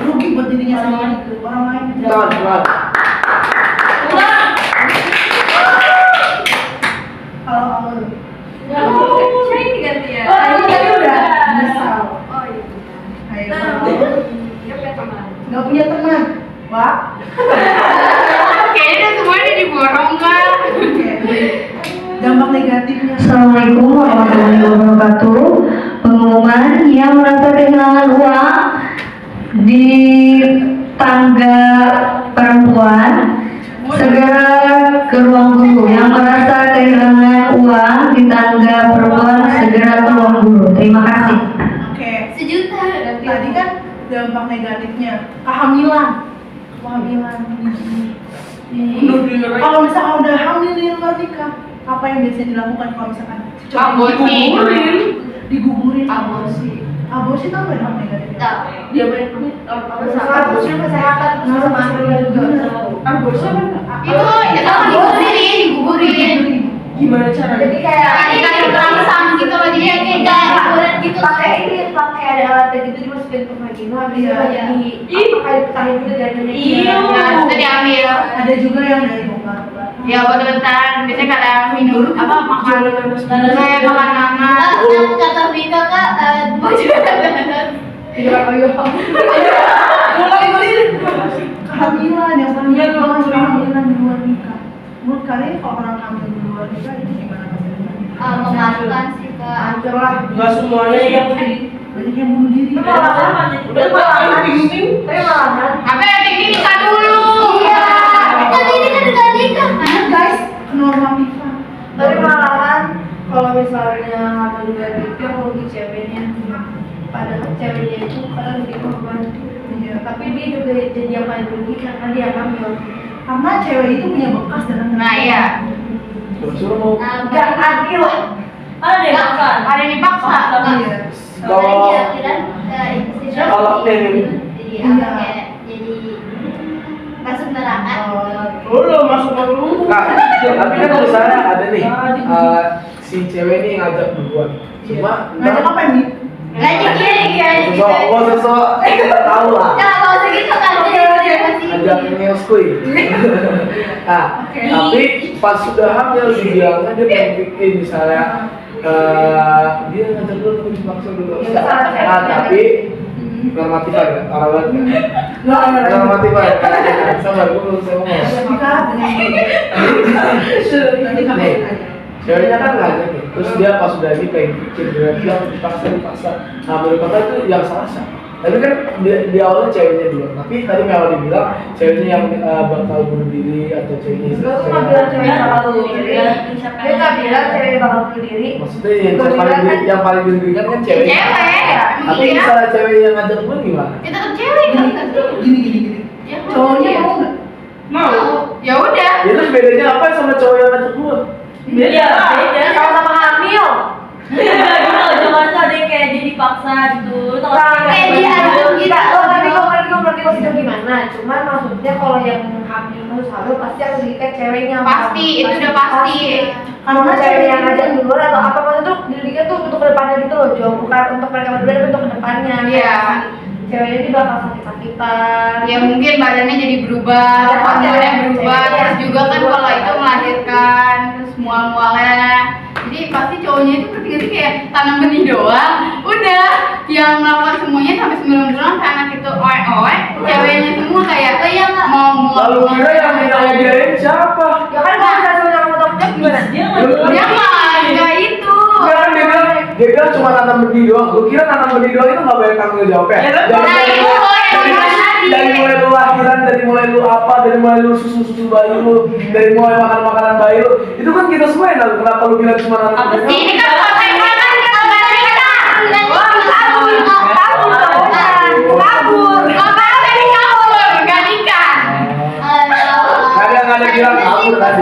S3: Rugi buat dirinya sendiri, orang lain.
S5: Tangan.
S3: Kalau kamu,
S7: Saya diganti ya.
S3: kamu tadi udah menyesal.
S7: Oh iya.
S3: Ayo,
S7: Dia punya teman.
S3: nggak punya teman, Wak.
S4: Kayaknya udah semuanya udah diborong kan.
S3: Oke. Dampak negatifnya.
S8: Assalamualaikum warahmatullahi wabarakatuh. Pengumuman yang merasa kehilangan uang di tangga perempuan segera ke ruang guru. Yang merasa kehilangan uang di tangga perempuan segera ke ruang guru. Terima kasih.
S3: Oke.
S9: Sejuta.
S3: Tadi kan dampak negatifnya kehamilan. Kalau misalkan udah hamil di luar nikah, apa yang biasanya dilakukan kalau misalkan
S4: Aborsi.
S3: digugurin?
S4: Aborsi
S3: Tau nggak dampak negatifnya?
S9: Tahu.
S6: Dia banyak
S7: Kesehatan sama keluarga.
S6: Aborsi apa?
S4: Itu digugurin.
S6: Gimana caranya?
S7: Jadi kayak
S4: Dikasih terangsang gitu loh, jadi
S9: Kayak kuret gitu.
S7: pakai ada alatnya gitu dimasukin ke vagina habis itu
S3: Iya.
S7: di pakai petahin gitu jadinya.
S6: Iya.
S4: Nah, itu diambil.
S3: Ada juga yang dari obat.
S4: Ya obat-obatan, biasanya kadang minum apa makan kayak makan nanas.
S9: Kata Vika kak, gue juga
S7: Tidak kayu.
S3: Kehamilan yang paling banget kehamilan di luar nikah. Menurut kalian kalau orang hamil di luar nikah itu gimana mas?
S9: memalukan sih kak.
S7: Hancur lah.
S6: Nggak semuanya yang
S3: Banyak yang bunuh diri.
S6: udah
S7: Tapi malahan
S4: Apa ya tinggi nikah dulu.
S9: Iya. Tapi ini kan udah nikah kan.
S3: Guys, normatifan.
S7: Tapi malahan kalau misalnya hamil juga gitu yang rugi ceweknya. Padahal ceweknya itu kadang jadi korban.
S3: Iya.
S7: Tapi dia juga jadi yang paling rugi karena dia hamil.
S3: Karena cewek itu punya bekas dalam
S4: Nah iya,
S5: Suruh mau.
S7: Gak adil lah.
S6: ada deh makan.
S4: ada yang dipaksa.
S3: Iya.
S5: Kalau kalau ini
S9: Jadi apa kayak jadi masuk neraka.
S6: Dulu masuk dulu.
S5: Nah, tapi kan misalnya ada nih si cewek ini ngajak duluan. Cuma
S3: Ngajak apa nih?
S9: Ngajak gini
S5: sosok tahu lah.
S9: Nah, kalau segitu kan dia masih
S5: Ngajak ngeskui. Nah, tapi pas sudah hamil dibilangnya dia pengen bikin misalnya dia ngajak dulu tapi dipaksa dulu. Nah, tapi normatifan ya, orang banget kan? Normatifan ya, sabar gue belum saya ngomong.
S3: Nikah dengan nanti kami aja.
S5: Ceweknya kan ngajak nih, terus dia pas sudah ini pengen bikin dia bilang dipaksa. Nah menurut kakak itu yang salah sih. Tapi kan di awalnya ceweknya dulu, tapi tadi Mel dibilang ceweknya yang bakal bunuh diri atau ceweknya
S7: Gue tuh nggak bilang cewek bakal bunuh diri. Dia nggak bilang cewek bakal bunuh diri.
S5: maksudnya yang paling dirugikan kan cewek.
S4: Cewek ya.
S5: Tapi
S4: Iya.
S5: misalnya cewek yang ngajak pun gimana?
S4: Ya tetap cewek kan nggak sih?
S3: Gini.
S4: Ya,
S3: Cowoknya
S4: iya.
S3: mau nggak?
S4: Mau. Ya udah.
S5: Ya terus bedanya apa sama cowok yang ngajak pun?
S6: Beda.
S7: Sama-sama hamil.
S6: Jangan ada yang kayak dia dipaksa gitu.
S9: Kayak dia ada gitu.
S7: Oh, tapi gue ngerti maksudnya gimana. Cuman maksudnya kalau yang hamil terus hamil pasti harus diikat ceweknya.
S4: Pasti, itu udah pasti.
S7: Karena cewek yang ngajak duluan atau apa maksudnya tuh didiknya tuh untuk kedepannya gitu loh, Jo. Bukan untuk mereka berdua tapi untuk kedepannya.
S4: Iya.
S7: Ceweknya ini bakal sakit-sakitan.
S4: Ya mungkin badannya jadi berubah, hormonnya berubah, terus juga kan kalau itu melahirkan, terus mual-mualnya. Jadi pasti cowoknya itu berarti gak sih kayak tanam benih doang. Udah, yang melakukan semuanya sampai 9 bulan kayak anak itu oek-oek, ceweknya semua kayak mau
S5: Lalu
S4: mual.
S5: kira yang biayain siapa?
S7: Ya kan kalau misalnya semuanya kamu tahu gimana?
S6: Dia
S4: Dia nggak itu.
S5: Enggak kan dia bilang cuma nanam benih doang. Lu kira nanam benih doang itu nggak banyak tanggung jawabnya?
S4: Nah itu
S5: Dari mulai lu lahiran, dari mulai lu apa, dari mulai lu susu bayi lu, dari mulai makan makanan bayi lu, itu kan kita semua yang tahu. Kenapa lu bilang cuma nanam benih doang?
S4: ini kan konten kan kabur. Kontennya ini kabur, nggak nikah.
S5: Nggak ada bilang kabur tadi.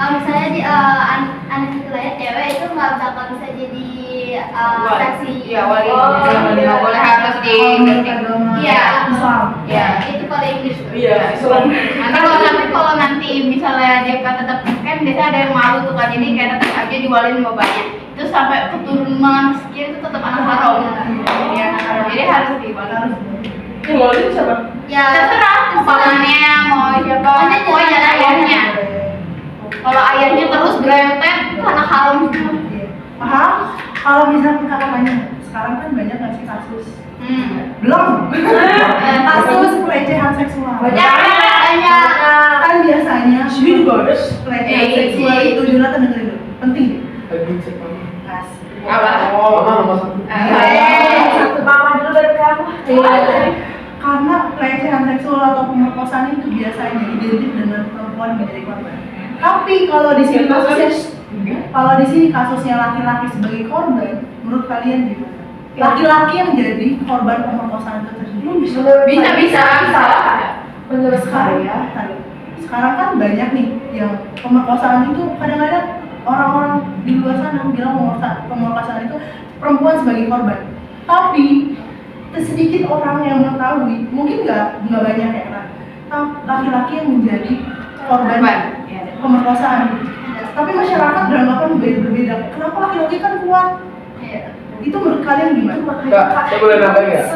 S9: Misalnya di anak kelahiran cewek itu nggak bakal bisa jadi saksi.
S4: Ya wali, nggak boleh harus di.
S9: Iya.
S3: Islam.
S4: Ya.
S9: Itu kalau Inggris.
S6: Iya, Islam.
S4: Nanti kalau nanti misalnya mereka tetap kan biasanya ada yang malu tuh kan, jadi kayak tetap aja diwalin sama banyak. Terus sampai keturunan sekian itu tetap anak haram. Jadi anak haram. Jadi harus diwalin.
S5: Ini walin siapa?
S9: Ya.
S4: Terserah pamannya mau siapa, pokoknya ayahnya. Kalau ayahnya terus berentet itu anak haram semua.
S3: Paham? Kalau misalnya kakak tanya, sekarang kan banyak nggak sih kasus? Belum. Kasus pelecehan seksual.
S4: Banyak.
S3: Kan biasanya
S5: Sini juga ada.
S3: pelecehan seksual itu Jonathan dengerin dulu. Penting.
S5: Lagi cek mama.
S4: Apa?
S5: Oh, mama nomor satu.
S7: Satu mama dulu baru kamu.
S3: Karena pelecehan seksual atau pemerkosaan itu biasanya identik dengan perempuan menjadi korban. Tapi kalau di sini kasusnya laki-laki sebagai korban, menurut kalian gimana? Laki-laki yang jadi korban pemerkosaan itu terjadi.
S4: Bisa.
S3: Menurut saya, sekarang kan banyak nih yang pemerkosaan itu kadang-kadang orang-orang di luar sana bilang pemerkosaan itu perempuan sebagai korban. Tapi sedikit orang yang mengetahui, mungkin nggak banyak ya kan, laki-laki yang menjadi korban pemerkosaan. Tapi masyarakat beranggapan berbeda. Kenapa laki-laki kan kuat? Itu menurut kalian gimana?
S5: Kak, saya boleh nambahin nggak?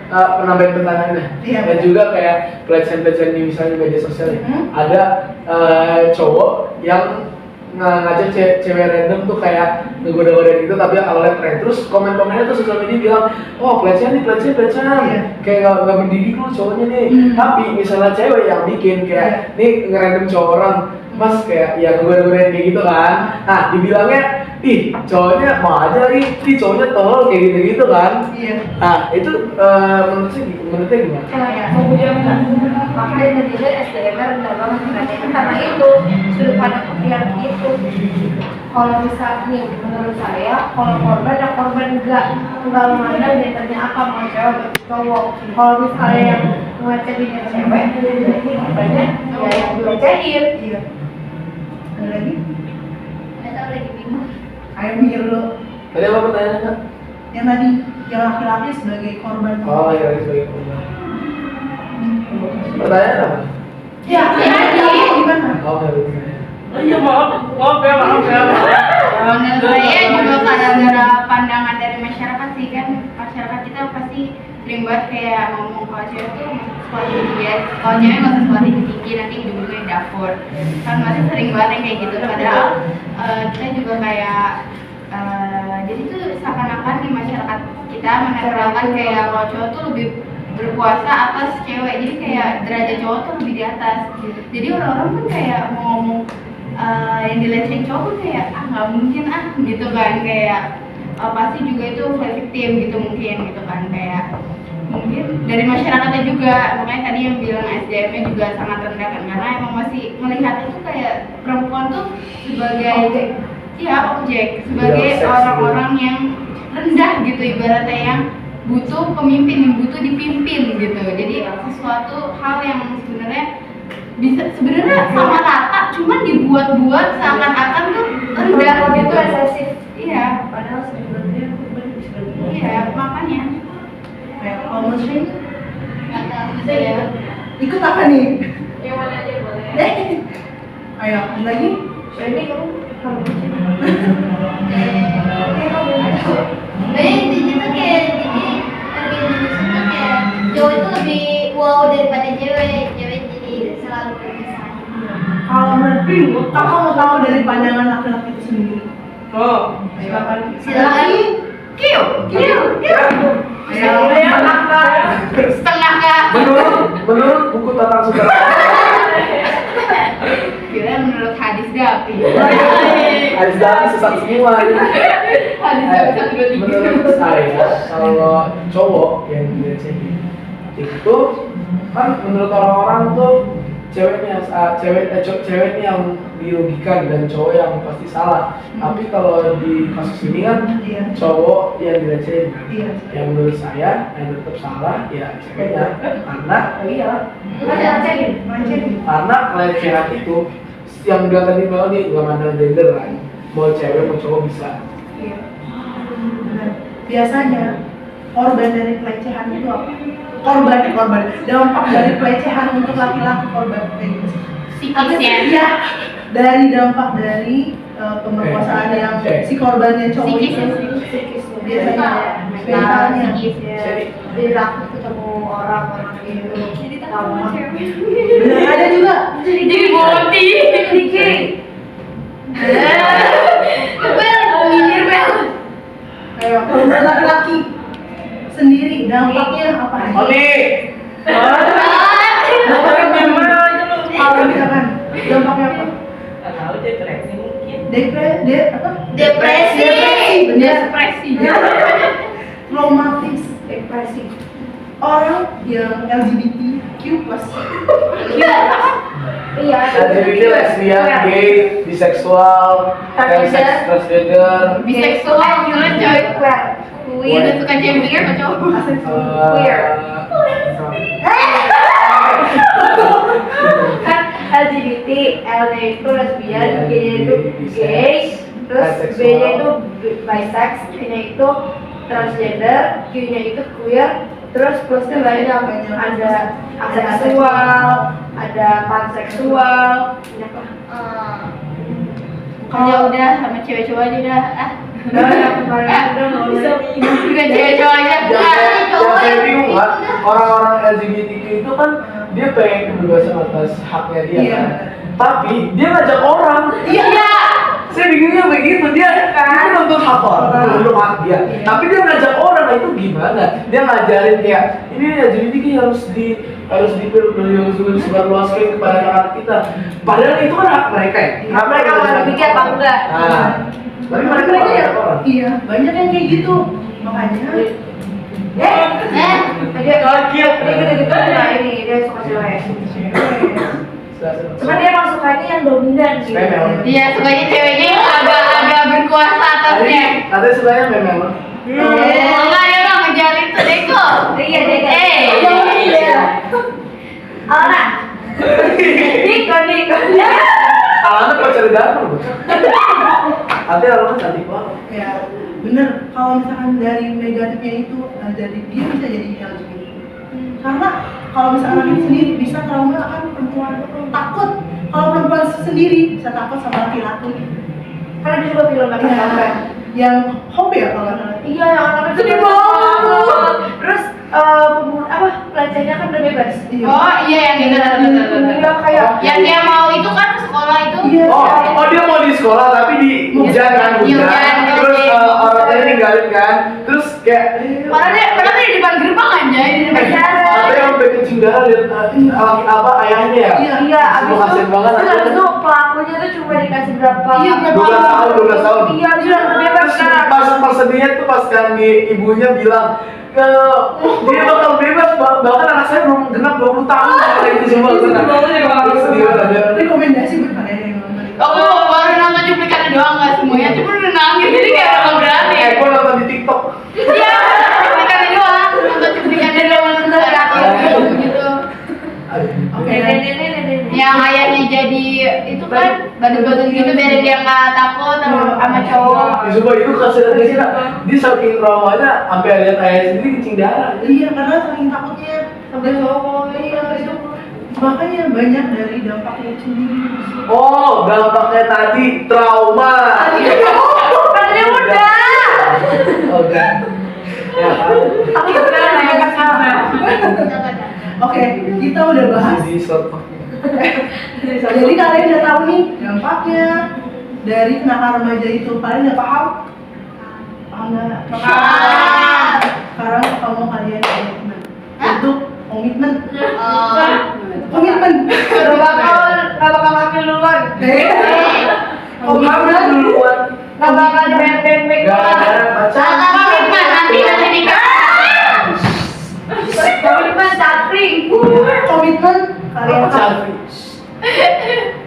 S5: Penambahin pertanyaannya.
S3: Iya.
S5: Dan juga kayak pelecehan-pelecehan di misalnya di media sosial ya. Ada cowok yang ngajak cewek random tuh kayak ngegoda-godain gitu, tapi awalnya tren. Terus komen-komennya tuh sosial media bilang, oh pelecehan nih, pelecehan.
S3: Iya.
S5: Kayak nggak mendidik lu cowoknya nih. Tapi misalnya cewek yang bikin kayak nih ngerandom cowok orang, mas kayak ya ngegoda-godain kayak gitu kan. Nah dibilangnya, ih cowoknya mau aja nih cowoknya tolol kayak gitu-gitu kan.
S3: Iya.
S5: Nah itu menurutnya gimana?
S7: Kemudian makanya netizen SDM rendah banget karena itu sudut pandang yang itu. Kalau misalnya menurut saya, kalau korban ya korban enggak memandang gendernya apa, mau cewek atau cowok. Kalau misalnya yang ngecehin cewek, berarti korbannya ya yang dilecehin.
S3: Iya. Ada lagi?
S9: Nggak tahu lagi bingung.
S3: Ayo mikir dulu.
S5: Tadi apa pertanyaannya Kak?
S3: Yang tadi, yang laki-laki sebagai korban.
S5: Oh iya sebagai korban. Pertanyaan apa?
S3: Ya, gimana?
S5: Oh nggak bisa.
S2: Iya maaf ya.
S4: Menurut saya juga gara-gara pandangan dari masyarakat sih, kan masyarakat kita pasti sering banget kayak ngomong kalau cewek tuh sekolah tinggi ya, kalau cewek nggak sekolah tinggi nanti ujung-ujungnya di dapur, kan masih sering banget yang kayak gitu. Padahal kita juga kayak jadi tuh seakan-akan di masyarakat kita menetralkan kayak kalau cowok tuh lebih berkuasa atas cewek, jadi kayak derajat cowok tuh lebih di atas. Jadi orang-orang pun kayak mau ngomong yang dilecehin cowok pun kayak nggak mungkin gitu kan, kayak pasti juga itu victim gitu mungkin gitu kan, kayak mungkin dari masyarakatnya juga. Makanya tadi yang bilang SDM-nya juga sangat rendah kan, karena emang masih melihat itu kayak perempuan tuh sebagai objek, sebagai orang-orang yang rendah gitu, ibaratnya yang butuh pemimpin, yang butuh dipimpin gitu. Jadi sesuatu hal yang sebenarnya bisa sebenarnya sama rata, cuman dibuat-buat seakan-akan tuh rendah gitu.
S7: Resesif.
S4: Iya,
S7: Padahal sebenarnya
S4: iya makanya.
S3: Kayak kalau muslim,
S9: Nggak tahu.
S4: Iya.
S3: ikut apa nih?
S7: yang mana aja boleh.
S3: Ayo, ada lagi?
S7: Ini kamu kalau
S9: Jadi intinya tuh kayak jadi Indonesia tuh kayak cowok itu lebih wow daripada cewek jadi selalu berpisah.
S3: Kalau menurut kakak mau tahu dari pandangan laki-laki itu sendiri.
S5: Oh.
S3: Silakan.
S9: Silakan.
S4: Kiu. Setengah kak.
S5: Menurut buku tentang saudara.
S4: Kira menurut hadis Dapi.
S5: Hadis Dapi sesat semua ini.
S4: Hadis Dapi 1, 2, 3.
S5: Menurut saya kalau cowok yang dilecehin itu kan menurut orang-orang tuh ceweknya yang dirugikan dan cowok yang pasti salah. Tapi kalau di kasus ini kan cowok yang dilecehin. Yang menurut saya yang tetap salah ya ceweknya, karena karena pelecehan itu yang bilang tadi Melody nggak mandang gender kan, mau cewek mau cowok bisa.
S3: Iya. Benar. Biasanya korban dari pelecehan itu apa? Korban dampak dari pelecehan untuk laki-laki korban kayak gitu.
S4: psikisnya.
S3: Iya, dari dampak dari pemerkosaan yang si korbannya cowok itu
S4: Psikisnya.
S3: biasanya
S4: Mental,
S3: mentalnya.
S4: psikisnya.
S7: Jadi takut ketemu orang-orang gitu.
S9: Jadi takut sama cewek.
S3: Bener ada juga.
S4: Jadi boti. Bel, minggir Bel.
S3: Kayak kalau buat laki-laki sendiri dampaknya apa aja?
S5: Oli.
S3: Kalau misalkan dampaknya apa?
S6: Tahu depresi mungkin.
S3: Depresi. Bener.
S4: Depresi.
S3: Traumatis.
S7: Depresi.
S3: Orang yang LGBTQ+.
S7: Iya.
S5: LGBT, lesbian, gay, biseksual, transgender,
S4: Biseksual, misalnya cewek
S7: Queer.
S4: udah suka cewek pikir apa cowok?
S7: Queer. Kan LGBT, L nya itu lesbian, G nya itu gay, terus B nya itu bisex, T nya itu transgender, Q nya itu queer, terus plusnya banyak, ada aseksual, ada panseksual, banyak lah.
S4: Kalau udah sama cewek cowok aja udah
S7: Udah yang kemarin udah mau
S4: udah cewek cowok aja.
S5: yang saya bingung kan, orang-orang LGBTQ itu kan dia pengen kebebasan atas haknya dia
S3: Iya.
S5: kan, tapi dia ngajak orang.
S4: Iya.
S5: Saya bingungnya begitu, dia nuntut hak orang, nuntut hak dia, tapi dia ngajak orang, nah itu gimana? Dia ngajarin kayak ini LGBT harus disebarluaskan kepada anak-anak kita, padahal itu kan hak mereka ya.
S7: Nah, mereka mau dipikir apa enggak?
S5: Nah, tapi mereka
S3: Banyak
S5: ngajak
S3: ya?
S5: orang.
S3: Iya, banyak yang kayak gitu. Makanya
S7: Dia
S5: Gokil.
S7: gitu-gitu nah ini dia suka cewek. Cuma dia emang sukanya yang dominan gitu.
S5: Memang.
S4: Iya, sukanya ceweknya yang agak berkuasa atasnya.
S5: Katanya sebenarnya memang.
S4: Enggak ada orang ngejar itu Deko.
S7: Iya deh kan.
S4: Iya.
S7: Alana. Niko.
S5: Alana pacar ganteng. Nanti Alana cantik banget.
S3: ya bener, kalau misalkan dari negatifnya itu dari dia bisa jadi LGBT. Karena kalau misalkan anak ini sendiri bisa trauma akan perempuan, takut kalau perempuan sendiri bisa takut sama laki-laki.
S7: Karena dia juga film laki-laki.
S3: Yang hobi ya kalau nggak salah.
S7: Iya, yang anak itu dibawa. Terus pelacenya kan udah bebas.
S4: Oh iya yang itu.
S7: Iya kayak
S4: Yang dia mau itu kan ke sekolah itu.
S3: Iya.
S5: Oh dia mau di sekolah tapi di hujan kan,
S4: Hujan.
S5: Terus orang tuanya ninggalin kan. Terus kayak
S4: Padahal dia di depan gerbang aja, di depan
S5: ada yang sampai kencing darah lihat apa ayahnya ya.
S7: Iya, abis
S5: Lu kasian banget.
S7: abis itu pelakunya tuh cuma dikasih berapa?
S4: Iya,
S5: 12 tahun.
S7: Iya, abis itu udah bebas kan.
S5: Pas sedihnya tuh pas kan ibunya bilang dia bakal bebas, bahkan anak saya belum genap 20 tahun kalau itu semua sedih banget.
S3: Rekomendasi buat kalian yang nonton itu.
S4: Aku baru nonton cuplikannya doang nggak semuanya, cuma udah nangis jadi kayak nggak berani.
S5: Gue nonton di TikTok.
S4: Iya, cuplikannya doang, nonton cuplikannya doang gitu.
S3: Oke.
S4: Yang ayahnya jadi itu kan badut-badut gitu biar dia nggak takut sama cowok.
S5: Sumpah itu kasihan sih, dia saking traumanya sampai lihat ayah sendiri kencing darah.
S3: Iya, karena saking takutnya sampai cowok. Iya, itu makanya banyak dari dampaknya itu sendiri.
S5: Oh, dampaknya tadi trauma.
S7: Katanya udah.
S5: Oke. Ya.
S7: Aku sekarang nanya sama.
S3: Oke, kita udah bahas.
S5: Di short.
S3: Jadi kalian udah tahu nih dampaknya dari kenakalan remaja itu. Kalian udah paham? Paham nggak?
S4: Paham.
S3: Sekarang kamu kalian komitmen untuk komitmen.
S7: Gak bakal ngambil duluan.
S3: Komitmen
S5: duluan.
S7: Gak bakal beng-beng.
S5: Gak ada pacar.
S4: Komitmen nanti nikah.
S7: Komitmen sapring.
S3: Komitmen kalian
S5: Pacar.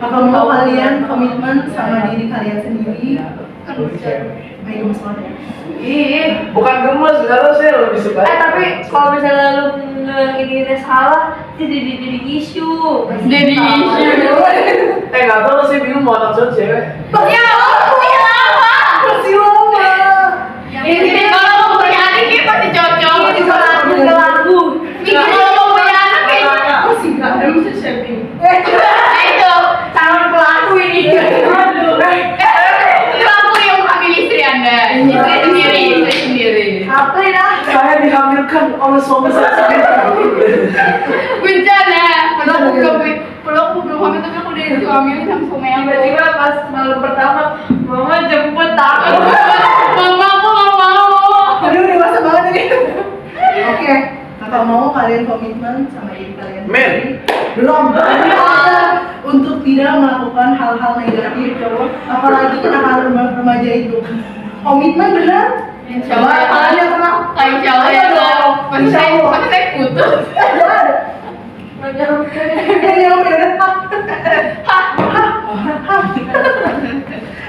S3: apa mau kalian komitmen sama diri kalian sendiri? Baik maksudnya.
S7: Ih.
S5: Bukan gemes, karena saya lebih suka.
S7: Tapi kalau misalnya lu ini salah, jadi isu.
S4: Jadi isu.
S5: Nggak tahu sih, bingung mau anak cewek.
S4: Ya, punya lama.
S3: Masih lama.
S4: Ini kalau mau punya adik ini pasti cocok.
S7: Ini ke lagu.
S4: Ini kalau mau punya anak kayaknya.
S3: Masih nggak ada bisa shaping.
S4: Nah itu
S5: dipelukkan oleh suami saya
S4: bencana peluk belum hamil tapi aku udah dihamilin sama suami aku.
S6: Tiba-tiba pas malam pertama, mama jemput takut.
S4: Mama aku nggak mau.
S3: Aduh, dewasa banget ini. Oke, kakak mau kalian komitmen sama diri kalian
S5: Men.
S3: sendiri. Belum. Untuk tidak melakukan hal-hal negatif, apalagi kenakalan remaja itu. Komitmen benar?
S4: Insya Allah.
S3: Kalian pernah?
S4: Insya Allah ya dong. Masih saya putus.
S3: Yang benar.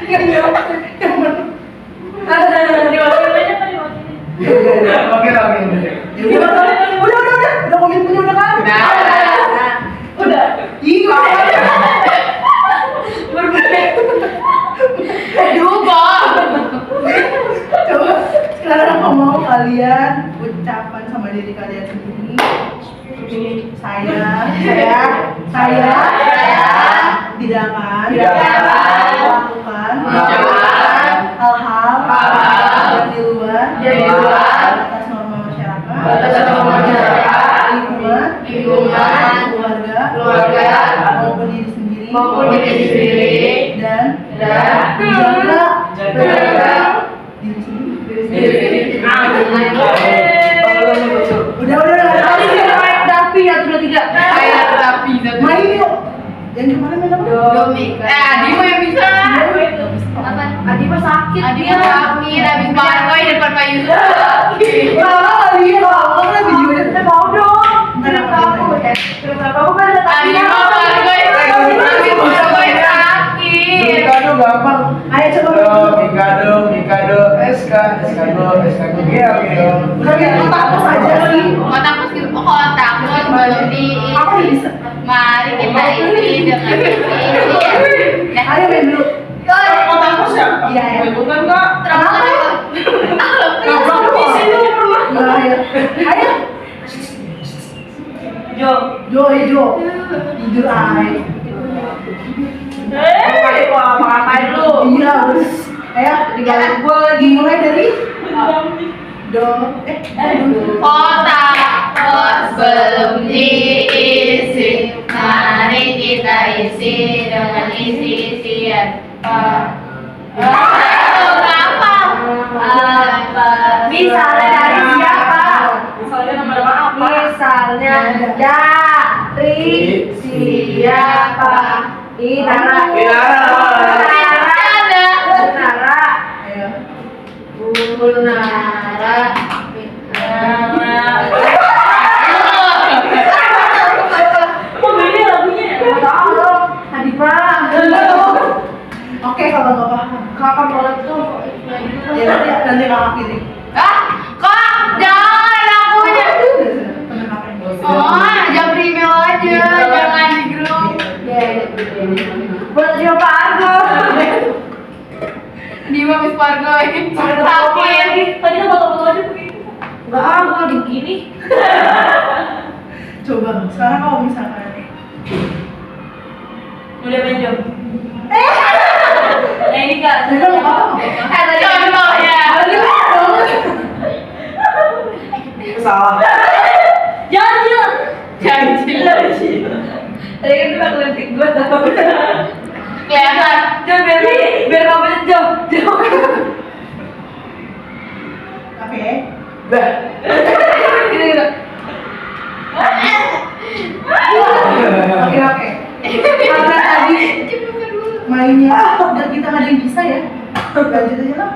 S3: Yang benar.
S5: Oke.
S3: Udah komitmennya udah kan?
S6: Udah.
S3: Iya. Coba sekarang aku mau kalian ucapan sama diri kalian sendiri. Saya tidak akan melakukan hal-hal yang di luar atas norma masyarakat, lingkungan, keluarga maupun diri sendiri dan jaga diri sendiri. Udah.
S6: Tapi ya sudah tidak.
S3: Main yuk. Yang kemarin main apa?
S4: Adi mah yang bisa.
S6: Adi mah sakit.
S4: Adi mah sakit habis bargoy depan Pak Yusuf.
S3: Kali ya, kamu kan videonya.
S6: Kita mau dong.
S3: Kenapa?
S6: Kenapa aku kan ada
S4: Adi mah bargoy habis bargoy sakit.
S5: Mikado gampang.
S3: Ayo coba.
S5: Mikado, SK, SK2, gitu.
S3: Kalian kotak aja sih.
S4: Kotakku gitu, kotakku belum di.
S3: Aku bisa.
S4: Mari kita isi dengan isi.
S3: Ayo main dulu.
S5: Kotakku siapa?
S3: Iya ya.
S5: Bukan kak.
S3: Ayo. Jo. Tidur aja.
S6: ngapain lu?
S3: Iya, terus. Ayo,
S6: Tinggalin gua lagi.
S3: mulai dari do.
S4: Kotak pos belum diisi. Mari kita isi dengan isi-isian. Apa?
S6: Misalnya dari siapa? Misalnya nama apa? Misalnya dari siapa? Inara.
S3: Ayo. Oke, kalau nggak paham.
S6: Kakak boleh tuh.
S3: Ya nanti kakak pilih.
S4: Kok jangan akunya. Oh, jam email aja, jangan di grup.
S6: Buat dia Pargo.
S4: Di Miss Pargo ini sakit.
S6: Tadi kita foto-foto aja begitu. Enggak, aku lagi gini.
S3: Coba, sekarang kalau misalkan
S6: Udah main jam. Nah ini kak.
S3: Jadi nggak paham.
S4: Contohnya.
S5: Salah.
S6: Janji. Tadi kan udah kelentik gue tau.
S4: Kelihatan.
S6: Jom biar kamu jauh.
S3: Oke.
S5: Dah.
S3: Oke. Karena tadi mainnya udah kita nggak ada yang bisa ya. Lanjut aja lah.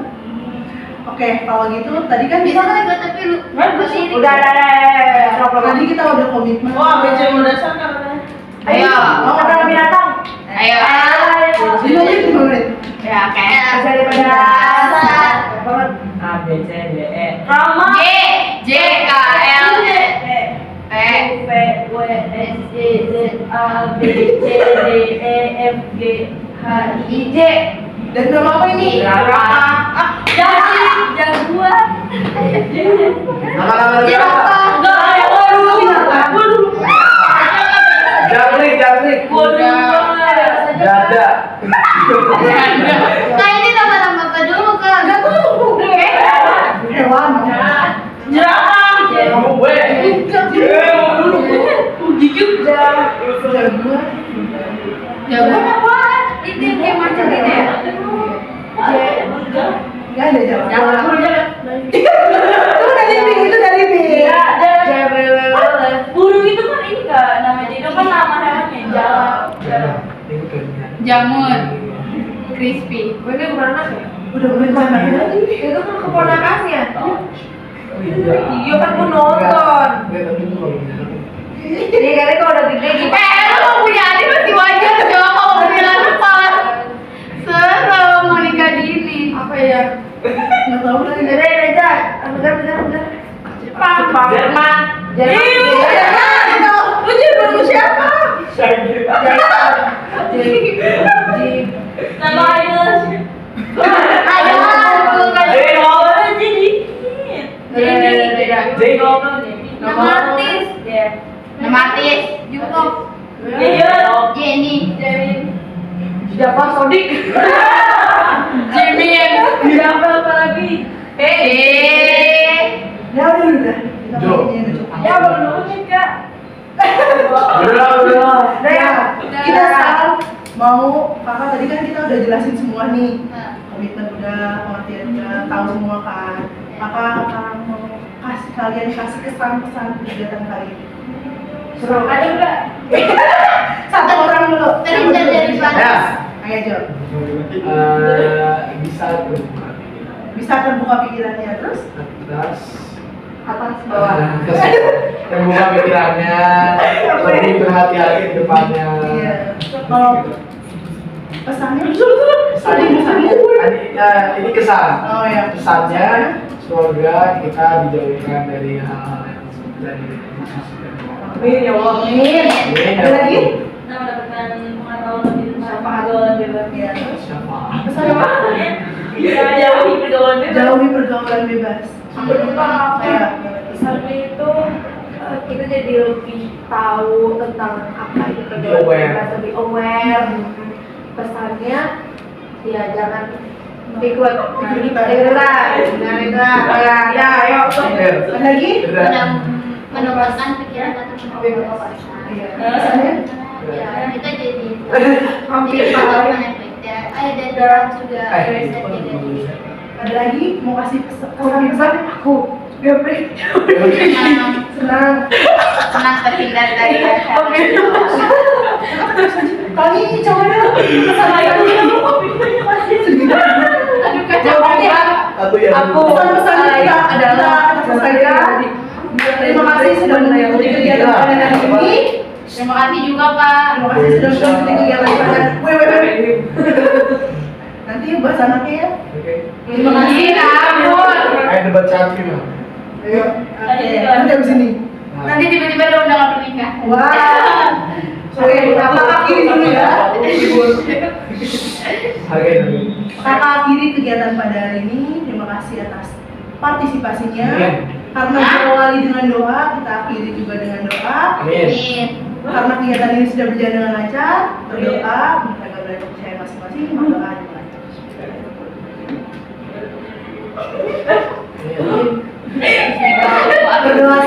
S3: Oke, kalau gitu tadi kan
S9: Bisa
S3: kita
S9: kan ikut tapi lu sini.
S6: Udah.
S3: tadi kita udah komitmen.
S6: Wah, BC mendasar kan.
S4: Ayo.
S3: Oh,
S6: Ada binatang.
S4: Ayo.
S3: 5 menit.
S4: Ya, oke.
S6: Bisa daripada A B C D E. Rama.
S4: J K L P
S6: U V W S Y Z A B C D E F G H I J.
S3: Dan nama apa ini?
S6: Jaguar.
S5: Nama-nama siapa?
S6: Enggak, gua dulu.
S5: Jangkrik. Dada.
S9: Nah ini nama-nama apa dulu kan?
S3: Hewan.
S6: Jerapah.
S4: Jagoan apaan?
S7: Itu yang kayak macam gitu ya?
S3: Nggak ada jalan.
S6: Itu
S3: dari Bi, itu dari Bi.
S6: burung itu kan ini kak namanya itu kan nama hewannya jalan.
S4: Jamur. Crispy.
S7: Gue ini bukan anak ya?
S3: Udah mulai mana lagi?
S7: Itu kan keponakannya. Iya kan gue
S5: Enggak,
S7: nonton.
S5: tapi itu kalau beneran.
S7: Dia kali kalau udah gede gitu.
S4: Lu mau punya adik masih wajar coba kalau punya anak malah serem mau nikah dini.
S7: Apa ya?
S3: Nggak tahu lagi.
S7: Udah aja. Bentar. Jepang.
S6: Jerman.
S3: Lu jadi siapa?
S6: Nama idol.
S7: Nama artis.
S4: Nama artis.
S7: Jungkook.
S4: Jenny.
S7: Siapa Sodik?
S4: Jimin.
S7: Siapa apa lagi?
S3: Ya udah. Kita
S5: Jo.
S3: mainin aja.
S7: Ya belum nih kak.
S5: Udah.
S3: Ya, kita sekarang mau kakak tadi kan kita udah jelasin semua nih. Komitmen udah, pengertian udah, tahu semua kan. Kakak mau kasih kesan-pesan kegiatan kali ini.
S7: Seru. Ada enggak?
S3: Satu orang dulu.
S4: Dari
S5: Ya.
S3: Ayo Jo.
S5: Bisa terbuka.
S3: Bisa terbuka pikirannya terus.
S5: Atas.
S7: Atas bawah.
S5: Terbuka pikirannya, lebih berhati-hati ke depannya.
S3: Iya. Kalau pesannya
S5: Ini kesan.
S3: Oh ya.
S5: Kesannya semoga kita dijauhkan dari hal-hal yang dari
S3: Amin ya Allah.
S5: Amin.
S3: Ada lagi?
S6: Nah, mendapatkan pengetahuan lebih tentang pergaulan bebas.
S3: Iya. Terus
S5: Siapa?
S3: pesan apa?
S6: Iya, jauhi pergaulan bebas.
S3: Jauhi pergaulan bebas.
S7: Sampai lupa apa?
S3: Iya.
S7: Pesannya itu kita jadi lebih tahu tentang apa itu
S5: Lebih
S7: pergaulan
S5: aware.
S7: bebas, lebih aware. Pesannya ya jangan ikut ya ayo.
S3: Ada lagi?
S9: Menumbuhkan pikiran atau pengetahuan.
S3: Iya. Pesannya?
S9: Ya, kita jadi
S7: Hampir
S9: jadi pengalaman yang baik. Ya, dan orang juga bisa jaga diri.
S3: Ada lagi mau kasih pesan aku? Gapri. Senang.
S4: Senang terhindar dari
S3: Kali ini coba dulu. Pesan aku.
S4: Aduh kacau banget.
S5: Atau yang
S3: Pesan-pesan kita adalah terima kasih sudah mengikuti kegiatan pada hari ini.
S4: Terima kasih juga Kak.
S3: Terima kasih sudah mengikuti kegiatan pada nanti bahas anaknya ya.
S5: Oke.
S3: Terima kasih.
S4: Ampun.
S5: Ayo debat cantik mah.
S3: Ayo. Oke. Nanti abis ini.
S4: Nanti tiba-tiba ada undangan pernikahan.
S3: Wah. Oke, kakak akhiri dulu ya.
S5: Hargain dulu.
S3: Kakak akhiri kegiatan pada hari ini. Terima kasih atas partisipasinya.
S5: Amin.
S3: Karena diawali dengan doa, kita akhiri juga dengan doa.
S5: Amin.
S4: Amin.
S3: Karena kegiatan ini sudah berjalan dengan lancar, berdoa, menjaga wilayah kepercayaan masing-masing, maka doa lancar. Berdoa